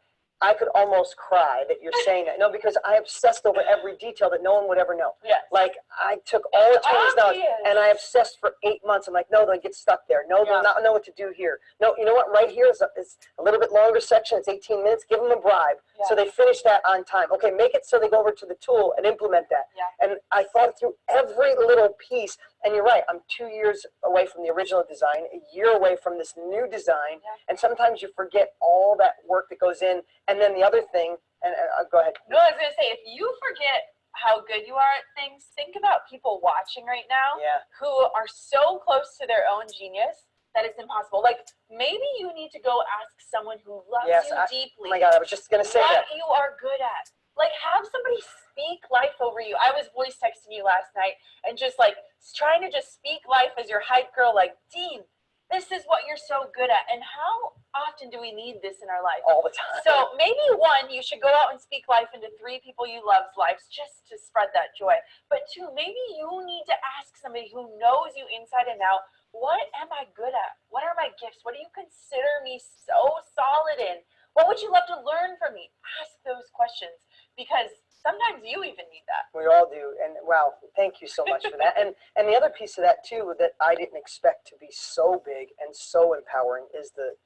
I could almost cry that you're saying that. No, because I obsessed over every detail that no one would ever know. Yes. Like, I took all the Tony's notes, and I obsessed for 8 months. I'm like, no, they'll get stuck there. No, they'll not know what to do here. No, you know what? Right here is a little bit longer section. It's 18 minutes. Give them a bribe. Yeah. So they finish that on time. Okay, make it so they go over to the tool and implement that. Yeah. And I thought through every little piece. And you're right, I'm 2 years away from the original design, a year away from this new design, and sometimes you forget all that work that goes in. And then the other thing, and go ahead. No, I was going to say, if you forget how good you are at things, think about people watching right now who are so close to their own genius that it's impossible. Like, maybe you need to go ask someone who loves you deeply. Oh my God, I was just going to say that. What you are good at. Like, have somebody speak life over you. I was voice texting you last night and just like trying to just speak life as your hype girl, like, Dean, this is what you're so good at. And how often do we need this in our life? All the time. So maybe one, you should go out and speak life into 3 people you love's lives just to spread that joy. But 2, maybe you need to ask somebody who knows you inside and out, what am I good at? What are my gifts? What do you consider me so solid in? What would you love to learn from me? Ask those questions, because sometimes you even need that. We all do. And wow, thank you so much for that. And the other piece of that too that I didn't expect to be so big and so empowering is the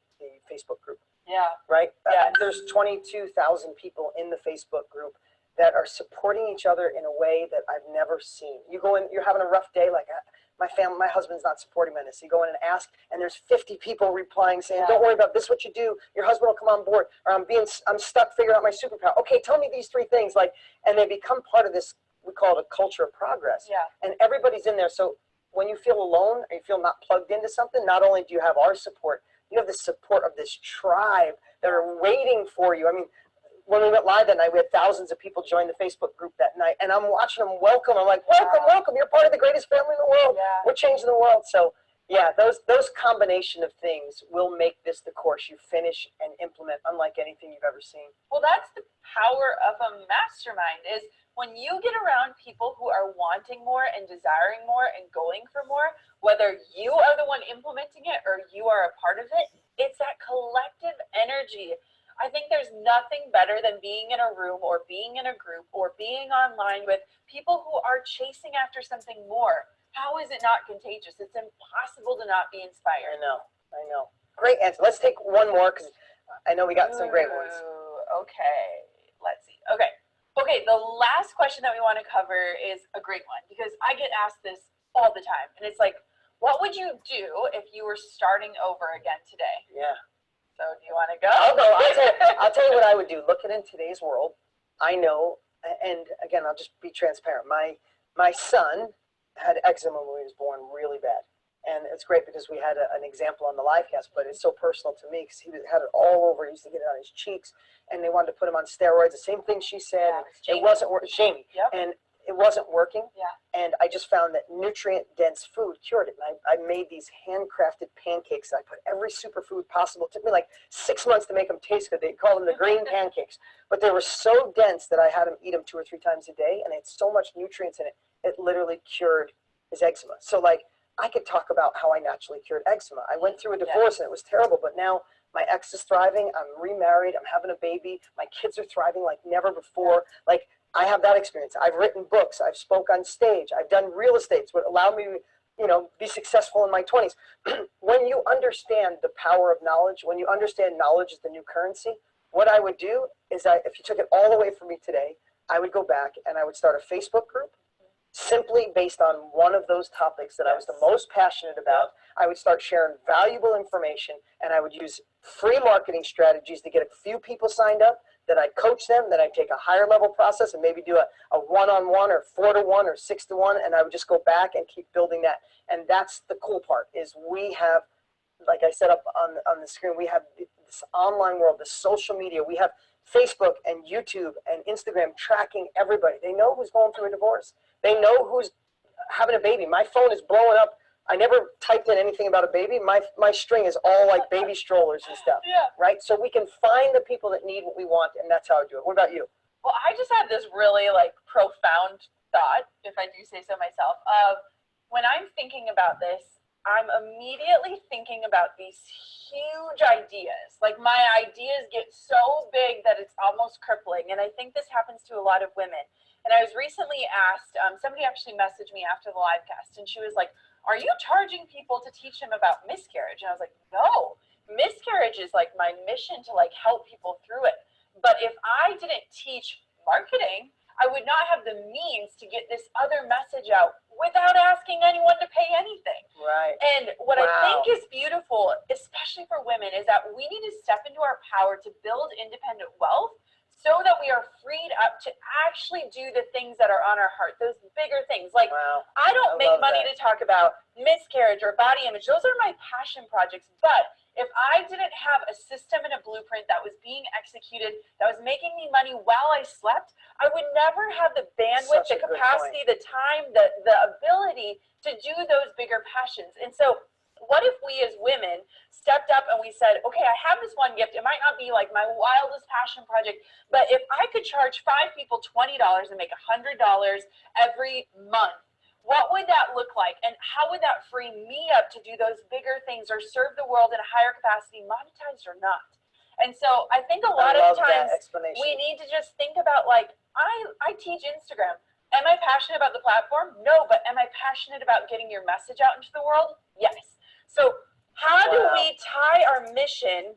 Facebook group. Yeah. Right? Yeah. There's 22,000 people in the Facebook group that are supporting each other in a way that I've never seen. You go in, you're having a rough day, like my husband's not supporting me on this. You go in and ask, and there's 50 people replying saying, don't worry about this, what you do, your husband will come on board, or I'm stuck figuring out my superpower. Okay, tell me these 3 things. Like, and they become part of this, we call it a culture of progress. Yeah. And everybody's in there. So when you feel alone or you feel not plugged into something, not only do you have our support, you have the support of this tribe that are waiting for you. I mean, when we went live that night, we had thousands of people join the Facebook group that night, and I'm watching them welcome. I'm like, welcome, welcome. You're part of the greatest family in the world. Yeah. We're changing the world. So yeah, those combination of things will make this the course you finish and implement unlike anything you've ever seen. Well, that's the power of a mastermind, is when you get around people who are wanting more and desiring more and going for more, whether you are the one implementing it or you are a part of it, it's that collective energy. I think there's nothing better than being in a room or being in a group or being online with people who are chasing after something more. How is it not contagious? It's impossible to not be inspired. I know. Great answer. Let's take one more because I know we got some great ones. Okay, let's see. Okay, the last question that we want to cover is a great one because I get asked this all the time. And it's like, what would you do if you were starting over again today? Yeah. So do you want to go? I'll go. I'll tell you what I would do. Look at in today's world, I know, and again, I'll just be transparent. My son had eczema when he was born, really bad. And it's great because we had an example on the live cast, but it's so personal to me because he had it all over. He used to get it on his cheeks, and they wanted to put him on steroids. The same thing she said. Yeah, it wasn't working. Jamie. Yep. And it wasn't working. Yeah. And I just found that nutrient-dense food cured it. And I made these handcrafted pancakes. I put every superfood possible. It took me like 6 months to make them taste good. They call them the green pancakes. But they were so dense that I had him eat them 2 or 3 times a day, and they had so much nutrients in it, it literally cured his eczema. So like, I could talk about how I naturally cured eczema. I went through a divorce and it was terrible, but now my ex is thriving. I'm remarried. I'm having a baby. My kids are thriving like never before. Like, I have that experience. I've written books. I've spoke on stage. I've done real estate. It's what allowed me to, you know, be successful in my 20s. When you understand the power of knowledge, when you understand knowledge is the new currency, what I would do is if you took it all away from me today, I would go back and I would start a Facebook group simply based on one of those topics that I was the most passionate about. I would start sharing valuable information, and I would use free marketing strategies to get a few people signed up. Then I'd coach them, then I'd take a higher level process and maybe do a one-on-one or 4-to-1 or 6-to-1, and I would just go back and keep building that. And that's the cool part, is we have, like I said up on the screen, we have this online world, this social media. We have Facebook and YouTube and Instagram tracking everybody. They know who's going through a divorce. They know who's having a baby. My phone is blowing up. I never typed in anything about a baby. My string is all like baby strollers and stuff. Yeah. Right? So we can find the people that need what we want, and that's how I do it. What about you? Well, I just had this really like profound thought, if I do say so myself, of when I'm thinking about this, I'm immediately thinking about these huge ideas. Like, my ideas get so big that it's almost crippling. And I think this happens to a lot of women. And I was recently asked, somebody actually messaged me after the live cast, and she was like, are you charging people to teach them about miscarriage? And I was like, no, miscarriage is like my mission to like help people through it. But if I didn't teach marketing, I would not have the means to get this other message out without asking anyone to pay anything. Right. And what I think is beautiful, especially for women, is that we need to step into our power to build independent wealth so that we are freed up to actually do the things that are on our heart, those bigger things. Like, I don't make money to talk about miscarriage or body image. Those are my passion projects. But if I didn't have a system and a blueprint that was being executed, that was making me money while I slept, I would never have the bandwidth, the capacity, the time, the ability to do those bigger passions. And so what if we as women stepped up and we said, okay, I have this one gift. It might not be like my wildest passion project, but if I could charge 5 people $20 and make $100 every month, what would that look like? And how would that free me up to do those bigger things or serve the world in a higher capacity, monetized or not? And so I think a lot of times we need to just think about, like, I teach Instagram. Am I passionate about the platform? No, but am I passionate about getting your message out into the world? Yes. So how do we tie our mission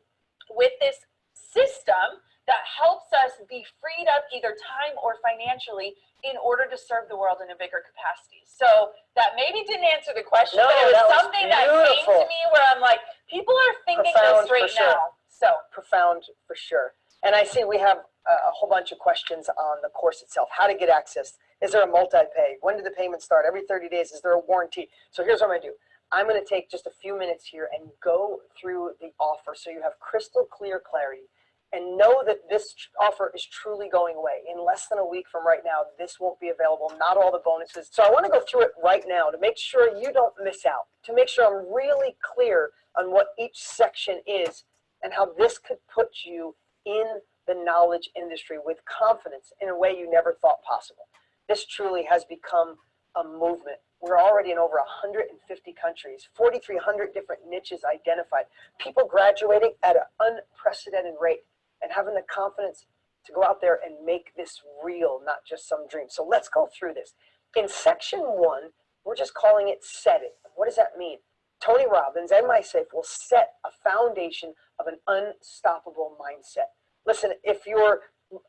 with this system that helps us be freed up either time or financially in order to serve the world in a bigger capacity? So that maybe didn't answer the question, but it was something that came to me where I'm like, people are thinking this right now. So profound for sure. And I see we have a whole bunch of questions on the course itself. How to get access. Is there a multi-pay? When did the payment start? Every 30 days? Is there a warranty? So here's what I'm going to do. I'm going to take just a few minutes here and go through the offer so you have crystal clear clarity and know that this offer is truly going away. In less than a week from right now, this won't be available, not all the bonuses. So I want to go through it right now to make sure you don't miss out, to make sure I'm really clear on what each section is and how this could put you in the knowledge industry with confidence in a way you never thought possible. This truly has become a movement. We're already in over 150 countries, 4,300 different niches identified, people graduating at an unprecedented rate and having the confidence to go out there and make this real, not just some dream. So let's go through this. In section 1, we're just calling it set it. What does that mean? Tony Robbins and myself will set a foundation of an unstoppable mindset. Listen, if you're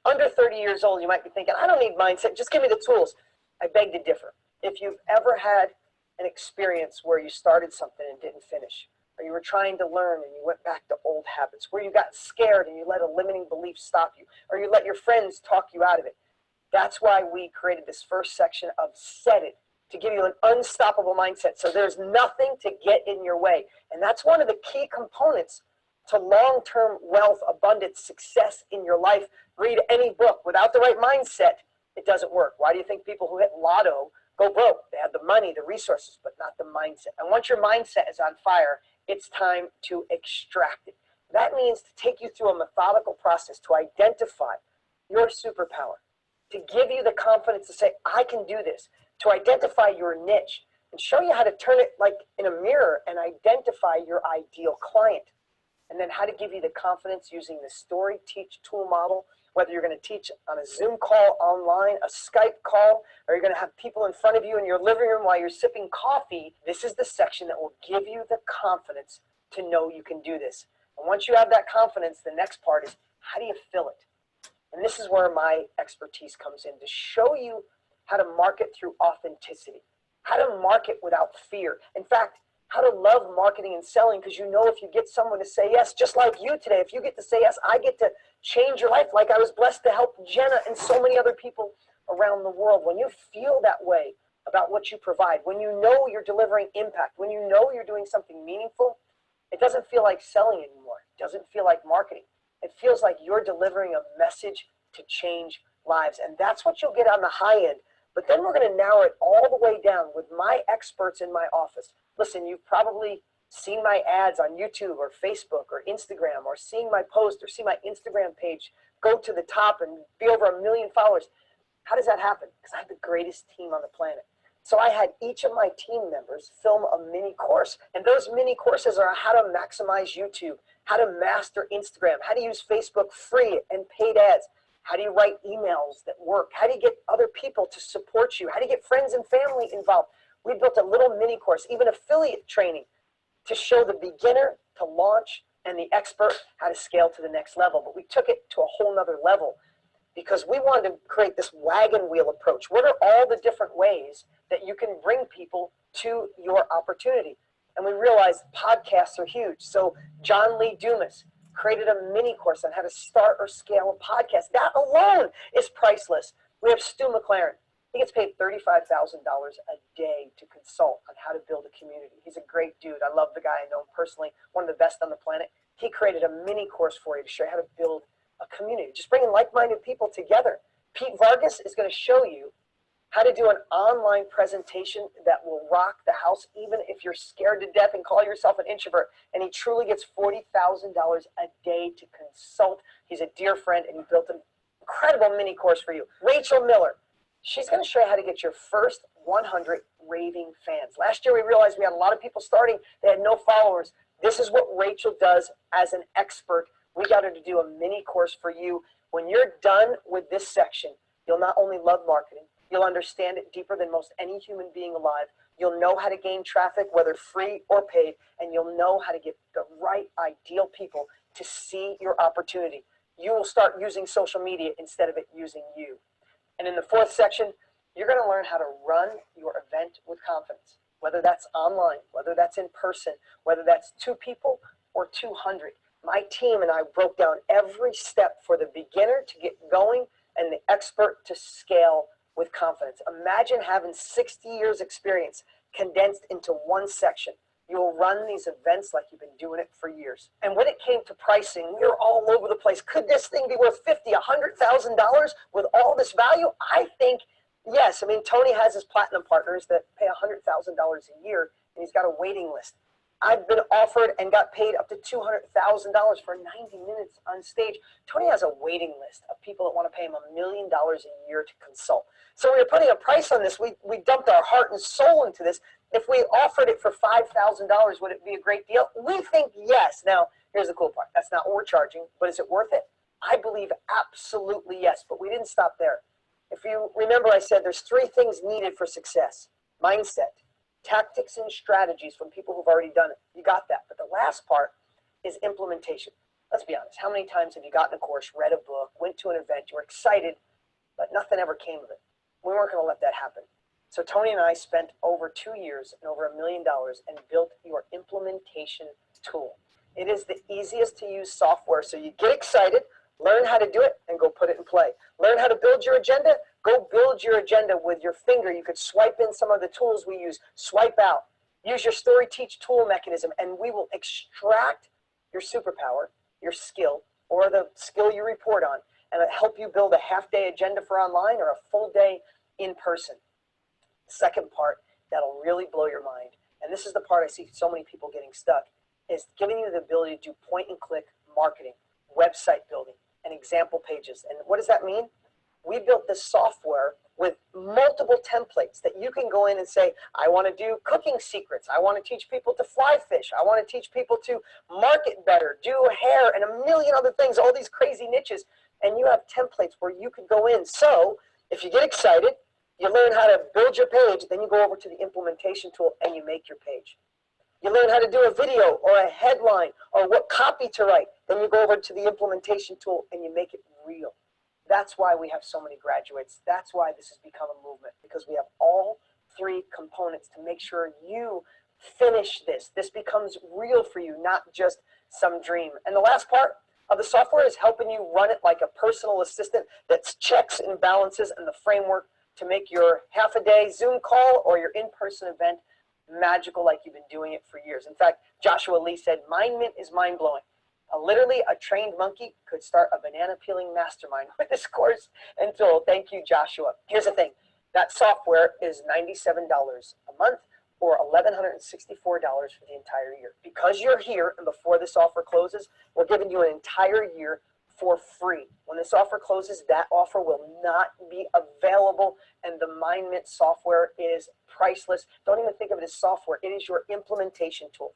under 30 years old, you might be thinking, I don't need mindset, just give me the tools. I beg to differ. If you've ever had an experience where you started something and didn't finish, or you were trying to learn and you went back to old habits, where you got scared and you let a limiting belief stop you, or you let your friends talk you out of it, that's why we created this first section of set it. to give you an unstoppable mindset. So there's nothing to get in your way. And that's one of the key components to long-term wealth, abundance, success in your life. Read any book. Without the right mindset, it doesn't work. Why do you think people who hit lotto go broke? They have the money, the resources, but not the mindset. And once your mindset is on fire, it's time to extract it. That means to take you through a methodical process to identify your superpower, to give you the confidence to say, I can do this, to identify your niche, and show you how to turn it like in a mirror and identify your ideal client. And then how to give you the confidence using the story teach tool model, whether you're going to teach on a Zoom call online, a Skype call, or you're going to have people in front of you in your living room while you're sipping coffee. This is the section that will give you the confidence to know you can do this. And once you have that confidence, the next part is how do you fill it? And this is where my expertise comes in, to show you how to market through authenticity, how to market without fear. In fact, how to love marketing and selling, because you know if you get someone to say yes, just like you today, if you get to say yes, I get to change your life like I was blessed to help Jenna and so many other people around the world. When you feel that way about what you provide, when you know you're delivering impact, when you know you're doing something meaningful, it doesn't feel like selling anymore. It doesn't feel like marketing. It feels like you're delivering a message to change lives. And that's what you'll get on the high end. But then we're going to narrow it all the way down with my experts in my office. Listen, you've probably seen my ads on YouTube or Facebook or Instagram, or seen my post or see my Instagram page go to the top and be over 1 million followers. How does that happen? Because I have the greatest team on the planet. So I had each of my team members film a mini course. And those mini courses are how to maximize YouTube, how to master Instagram, how to use Facebook free and paid ads, how do you write emails that work, how do you get other people to support you, how do you get friends and family involved. We built a little mini course, even affiliate training, to show the beginner to launch and the expert how to scale to the next level. But we took it to a whole nother level because we wanted to create this wagon wheel approach. What are all the different ways that you can bring people to your opportunity? And we realized podcasts are huge. So John Lee Dumas created a mini course on how to start or scale a podcast. That alone is priceless. We have Stu McLaren. He gets paid $35,000 a day to consult on how to build a community. He's a great dude. I love the guy. I know him personally, one of the best on the planet. He created a mini course for you to show you how to build a community, just bringing like-minded people together. Pete Vargas is going to show you how to do an online presentation that will rock the house, even if you're scared to death and call yourself an introvert. And he truly gets $40,000 a day to consult. He's a dear friend, and he built an incredible mini course for you. Rachel Miller, she's going to show you how to get your first 100 raving fans. Last year, we realized we had a lot of people starting. They had no followers. This is what Rachel does as an expert. We got her to do a mini course for you. When you're done with this section, you'll not only love marketing, you'll understand it deeper than most any human being alive. You'll know how to gain traffic, whether free or paid, and you'll know how to get the right ideal people to see your opportunity. You will start using social media instead of it using you. And in the fourth section, you're going to learn how to run your event with confidence, whether that's online, whether that's in person, whether that's 2 people or 200. My team and I broke down every step for the beginner to get going and the expert to scale with confidence. Imagine having 60 years experience condensed into one section. You'll run these events like you've been doing it for years. And when it came to pricing, we were all over the place. Could this thing be worth $50,000, $100,000 with all this value? I think yes. I mean, Tony has his platinum partners that pay $100,000 a year, and he's got a waiting list. I've been offered and got paid up to $200,000 for 90 minutes on stage. Tony has a waiting list of people that want to pay him $1 million a year to consult. So we were putting a price on this. We dumped our heart and soul into this. If we offered it for $5,000, would it be a great deal? We think yes. Now, here's the cool part. That's not what we're charging, but is it worth it? I believe absolutely yes, but we didn't stop there. If you remember, I said there's 3 things needed for success: mindset, tactics and strategies from people who've already done it. You got that. But the last part is implementation. Let's be honest. How many times have you gotten a course, read a book, went to an event, you were excited, but nothing ever came of it? We weren't going to let that happen. So Tony and I spent over 2 years and over $1 million and built your implementation tool. It is the easiest to use software. So you get excited, learn how to do it, and go put it in play. Learn how to build your agenda, Go build your agenda with your finger. You could swipe in some of the tools we use, swipe out. Use your story teach tool mechanism, and we will extract your superpower, your skill, or the skill you report on, and it'll help you build a half-day agenda for online or a full day in person. Second part that'll really blow your mind, and this is the part I see so many people getting stuck, is giving you the ability to do point-and-click marketing, website building, and example pages. And what does that mean? We built this software with multiple templates that you can go in and say, I want to do cooking secrets. I want to teach people to fly fish. I want to teach people to market better, do hair, and a million other things, all these crazy niches. And you have templates where you can go in. So if you get excited, you learn how to build your page, then you go over to the implementation tool and you make your page. You learn how to do a video or a headline or what copy to write. Then you go over to the implementation tool and you make it real. That's why we have so many graduates. That's why this has become a movement, because we have all three components to make sure you finish this. This becomes real for you, not just some dream. And the last part of the software is helping you run it like a personal assistant that's checks and balances and the framework to make your half a day Zoom call or your in-person event magical like you've been doing it for years. In fact, Joshua Lee said, Mind Mint is mind-blowing. Literally, a trained monkey could start a banana peeling mastermind with this course and tool. Thank you, Joshua. Here's the thing. That software is $97 a month or $1,164 for the entire year. Because you're here and before this offer closes, we're giving you an entire year for free. When this offer closes, that offer will not be available, and the Mind Mint software is priceless. Don't even think of it as software. It is your implementation tool.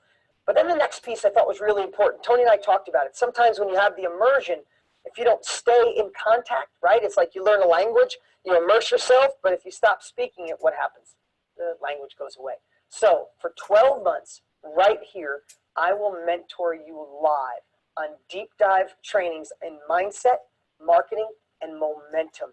But then the next piece I thought was really important. Tony and I talked about it. Sometimes when you have the immersion, if you don't stay in contact, right? It's like you learn a language, you immerse yourself, but if you stop speaking it, what happens? The language goes away. So for 12 months, right here, I will mentor you live on deep dive trainings in mindset, marketing, and momentum.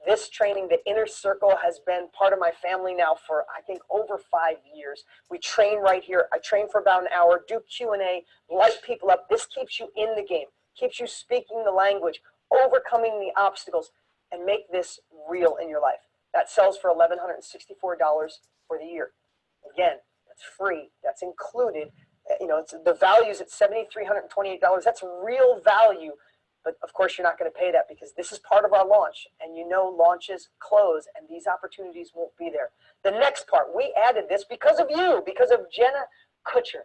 This training, the Inner Circle, has been part of my family now for, I think, over 5 years. We train right here. I train for about an hour, do Q&A, light people up. This keeps you in the game, keeps you speaking the language, overcoming the obstacles, and make this real in your life. That sells for $1,164 for the year. Again, that's free. That's included. You know, the value's at $7,328. That's real value. But of course, you're not going to pay that because this is part of our launch. And you know launches close and these opportunities won't be there. The next part, we added this because of you, because of Jenna Kutcher.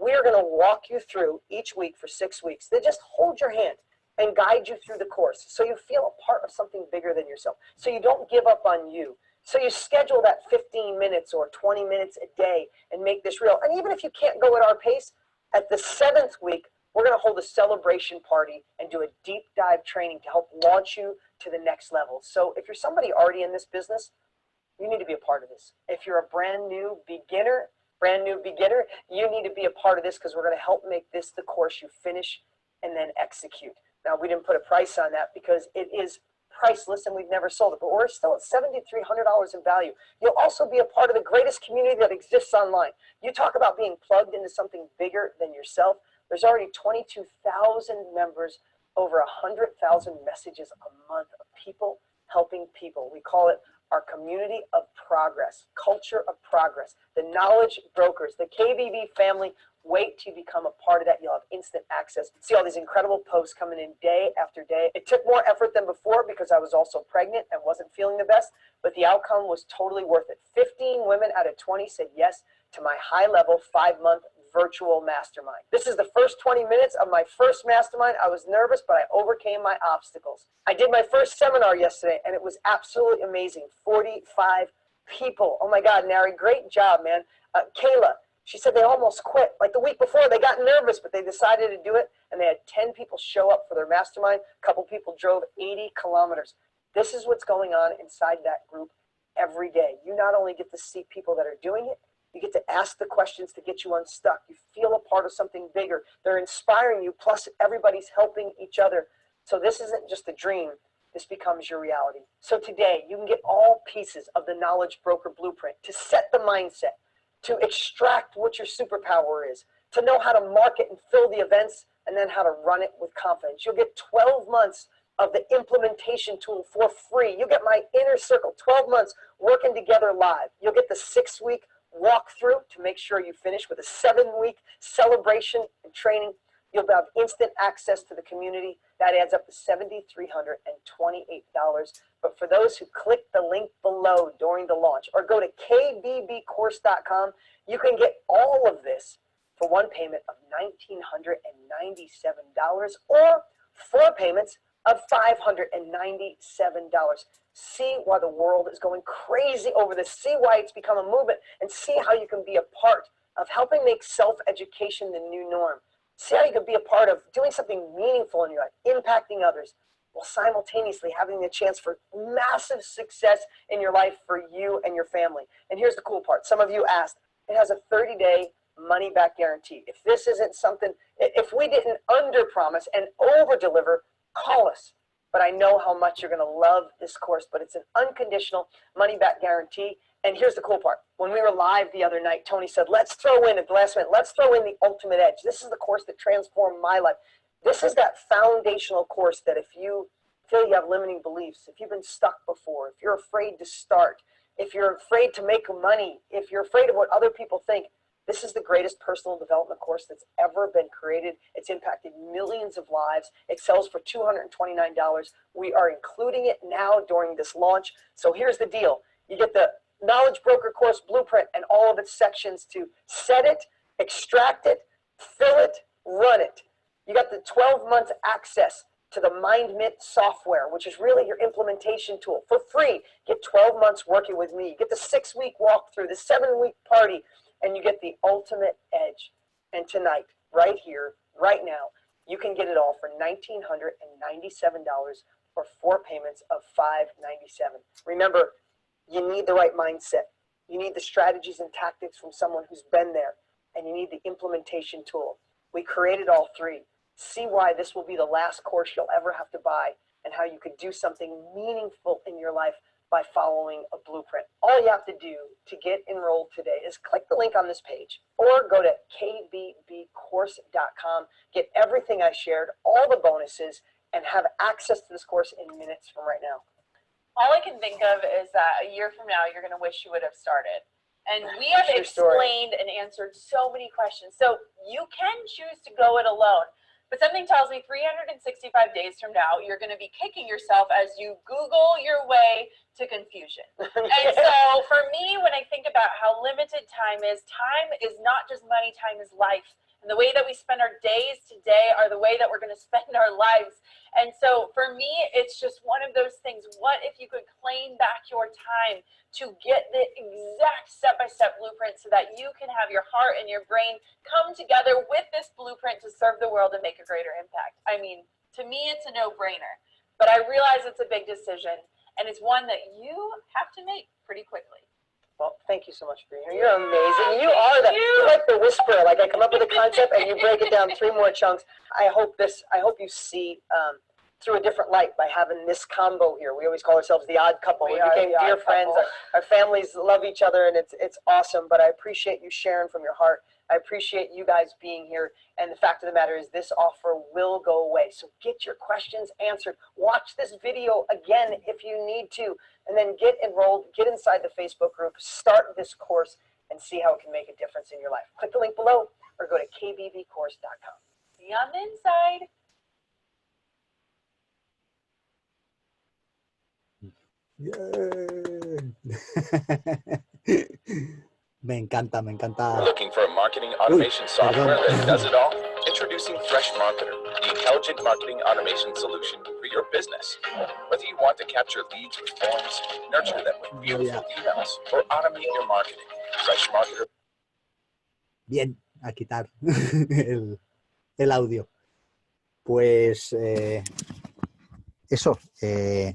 We are going to walk you through each week for 6 weeks. They just hold your hand and guide you through the course so you feel a part of something bigger than yourself. So you don't give up on you. So you schedule that 15 minutes or 20 minutes a day and make this real. And even if you can't go at our pace, at the 7th week, we're going to hold a celebration party and do a deep dive training to help launch you to the next level. So if you're somebody already in this business, you need to be a part of this. If you're a brand new beginner, you need to be a part of this because we're going to help make this the course you finish and then execute. Now, we didn't put a price on that because it is priceless and we've never sold it, but we're still at $7,300 in value. You'll also be a part of the greatest community that exists online. You talk about being plugged into something bigger than yourself. There's already 22,000 members, over 100,000 messages a month of people helping people. We call it our community of progress, culture of progress, the knowledge brokers, the KBB family. Wait till you become a part of that. You'll have instant access. See all these incredible posts coming in day after day. It took more effort than before because I was also pregnant and wasn't feeling the best, but the outcome was totally worth it. 15 women out of 20 said yes to my high-level 5-month virtual mastermind. This is the first 20 minutes of my first mastermind. I was nervous, but I overcame my obstacles. I did my first seminar yesterday, and it was absolutely amazing. 45 people. Oh my God, Nary, great job, man. Kayla, she said they almost quit. Like the week before, they got nervous, but they decided to do it, and they had 10 people show up for their mastermind. A couple people drove 80 kilometers. This is what's going on inside that group every day. You not only get to see people that are doing it, you get to ask the questions to get you unstuck. You feel a part of something bigger. They're inspiring you, plus everybody's helping each other. So this isn't just a dream. This becomes your reality. So today, you can get all pieces of the Knowledge Broker Blueprint to set the mindset, to extract what your superpower is, to know how to market and fill the events, and then how to run it with confidence. You'll get 12 months of the implementation tool for free. You get my inner circle, 12 months working together live. You'll get the 6-week walkthrough to make sure you finish with a 7-week celebration and training. You'll have instant access to the community. That adds up to $7,328. But for those who click the link below during the launch or go to kbbcourse.com, you can get all of this for one payment of $1,997 or 4 payments of $597. See why the world is going crazy over this. See why it's become a movement, and see how you can be a part of helping make self-education the new norm. See how you can be a part of doing something meaningful in your life, impacting others, while simultaneously having the chance for massive success in your life for you and your family. And here's the cool part. Some of you asked, it has a 30-day money-back guarantee. If this isn't something, if we didn't under-promise and over-deliver, call us. But I know how much you're going to love this course, but it's an unconditional money-back guarantee. And here's the cool part. When we were live the other night, Tony said, let's throw in at the last minute, let's throw in the ultimate edge. This is the course that transformed my life. This is that foundational course that if you feel you have limiting beliefs, if you've been stuck before, if you're afraid to start, if you're afraid to make money, if you're afraid of what other people think, this is the greatest personal development course that's ever been created. It's impacted millions of lives. It sells for $229. We are including it now during this launch. So here's the deal. You get the Knowledge Broker Course Blueprint and all of its sections to set it, extract it, fill it, run it. You got the 12 months access to the MindMint software, which is really your implementation tool for free. Get 12 months working with me. You get the 6-week walkthrough, the 7-week party, and you get the ultimate edge. And tonight, right here, right now, you can get it all for $1,997 or 4 payments of $597. Remember, you need the right mindset. You need the strategies and tactics from someone who's been there, and you need the implementation tool. We created all 3. See why this will be the last course you'll ever have to buy, and how you could do something meaningful in your life by following a blueprint. All you have to do to get enrolled today is click the link on this page or go to kbbcourse.com, get everything I shared, all the bonuses, and have access to this course in minutes from right now. All I can think of is that a year from now, you're going to wish you would have started. And we have explained and answered so many questions. So you can choose to go it alone. But something tells me 365 days from now, you're going to be kicking yourself as you Google your way to confusion. And so for me, when I think about how limited time is not just money, time is life. And the way that we spend our days today are the way that we're going to spend our lives. And so for me, it's just one of those things. What if you could claim back your time to get the exact step-by-step blueprint so that you can have your heart and your brain come together with this blueprint to serve the world and make a greater impact? I mean, to me, it's a no-brainer. But I realize it's a big decision, and it's one that you have to make pretty quickly. Well, thank you so much for being here. You're amazing. You are you're like the whisperer. Like I come up with a concept and you break it down 3 more chunks. I hope you see through a different light by having this combo here. We always call ourselves the odd couple. We became dear friends. Our families love each other, and it's awesome. But I appreciate you sharing from your heart. I appreciate you guys being here. And the fact of the matter is this offer will go away. So get your questions answered. Watch this video again if you need to. And then get enrolled, get inside the Facebook group, start this course, and see how it can make a difference in your life. Click the link below or go to kbbcourse.com. See you on the inside. Me encanta, me encanta. Looking for a marketing automation software that does it all? Introducing Fresh Marketer, the intelligent marketing automation solution for your business. Whether you want to capture leads with forms, nurture them with beautiful emails, or automate your marketing, Fresh Marketer. Bien, a quitar el audio. Pues eso, que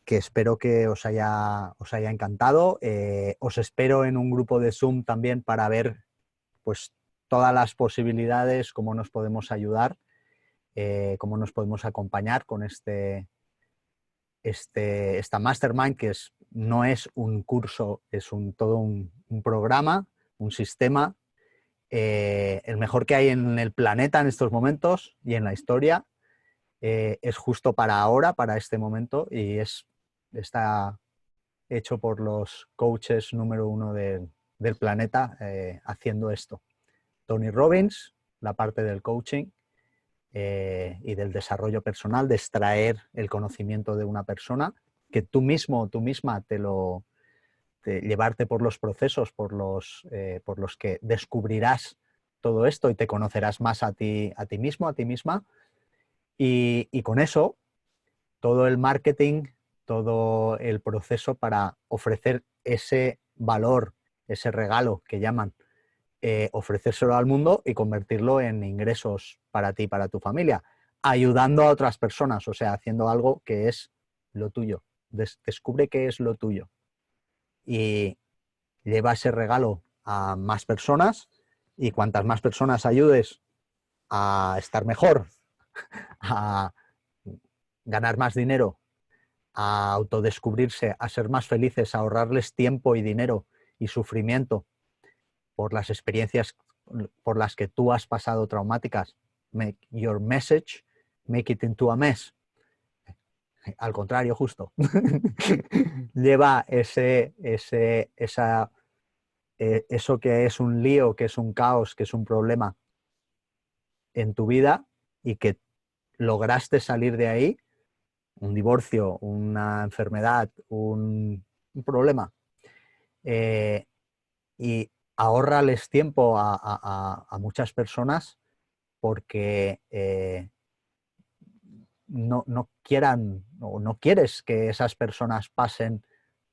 espero que os haya encantado. Os espero en un grupo de Zoom también para ver pues todas las posibilidades, cómo nos podemos ayudar, cómo nos podemos acompañar con esta Mastermind, que no es un curso, es todo un programa, un sistema el mejor que hay en el planeta en estos momentos y en la historia. Es justo para ahora, para este momento, y está hecho por los coaches número 1 del planeta haciendo esto. Tony Robbins, la parte del coaching y del desarrollo personal, de extraer el conocimiento de una persona, que tú mismo o tú misma llevarte por los procesos por los que descubrirás todo esto y te conocerás más a ti mismo, a ti misma, y con eso todo el marketing, todo el proceso para ofrecer ese valor, ese regalo que llaman, ofrecérselo al mundo y convertirlo en ingresos para ti y para tu familia, ayudando a otras personas, o sea, haciendo algo que es lo tuyo. Descubre qué es lo tuyo y lleva ese regalo a más personas, y cuantas más personas ayudes a estar mejor, a ganar más dinero, a autodescubrirse, a ser más felices, a ahorrarles tiempo y dinero y sufrimiento por las experiencias por las que tú has pasado traumáticas. Make your message, make it into a mess. Al contrario, justo. Lleva eso que es un lío, que es un caos, que es un problema en tu vida y que lograste salir de ahí, un divorcio, una enfermedad, un problema, y ahórrales tiempo a muchas personas porque no quieran o no quieres que esas personas pasen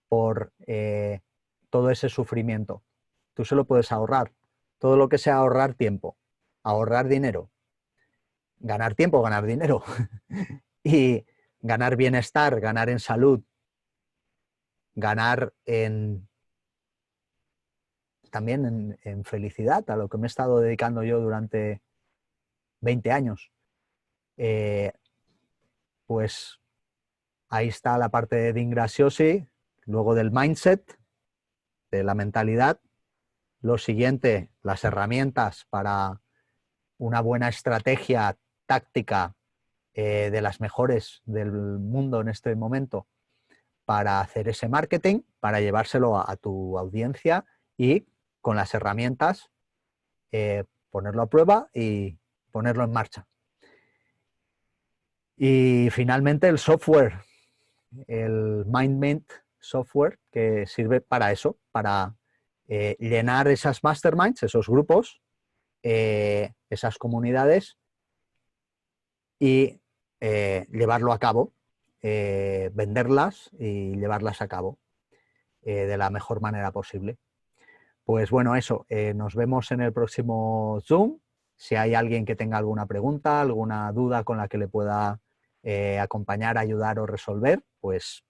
por todo ese sufrimiento. Tú se lo puedes ahorrar. Todo lo que sea ahorrar tiempo, ahorrar dinero, ganar tiempo, ganar dinero y ganar bienestar, ganar en salud, ganar también en felicidad, a lo que me he estado dedicando yo durante 20 años. Pues ahí está la parte de Ingraciosi, luego del mindset, de la mentalidad. Lo siguiente, las herramientas para una buena estrategia táctica, de las mejores del mundo en este momento, para hacer ese marketing, para llevárselo a tu audiencia y con las herramientas ponerlo a prueba y ponerlo en marcha. Y finalmente el software, el MindMint software, que sirve para eso, para llenar esas masterminds, esos grupos, esas comunidades y llevarlo a cabo, venderlas y llevarlas a cabo de la mejor manera posible. Pues bueno, eso, nos vemos en el próximo Zoom. Si hay alguien que tenga alguna pregunta, alguna duda con la que le pueda acompañar, ayudar o resolver, pues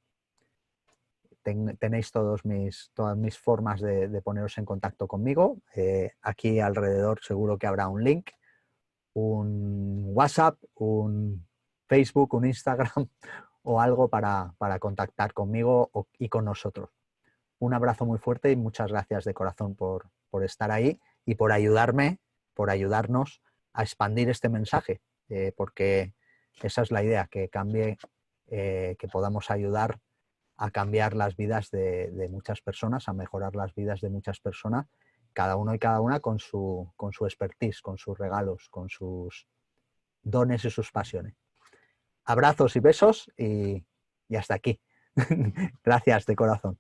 tenéis todas mis formas de poneros en contacto conmigo. Aquí alrededor seguro que habrá un link, un WhatsApp, un Facebook, un Instagram o algo para contactar conmigo y con nosotros. Un abrazo muy fuerte y muchas gracias de corazón por estar ahí y por ayudarme, por ayudarnos a expandir este mensaje, porque esa es la idea, que cambie, que podamos ayudar a cambiar las vidas de muchas personas, a mejorar las vidas de muchas personas, cada uno y cada una con su expertise, con sus regalos, con sus dones y sus pasiones. Abrazos y besos y hasta aquí. Gracias de corazón.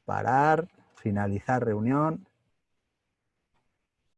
Parar, finalizar reunión.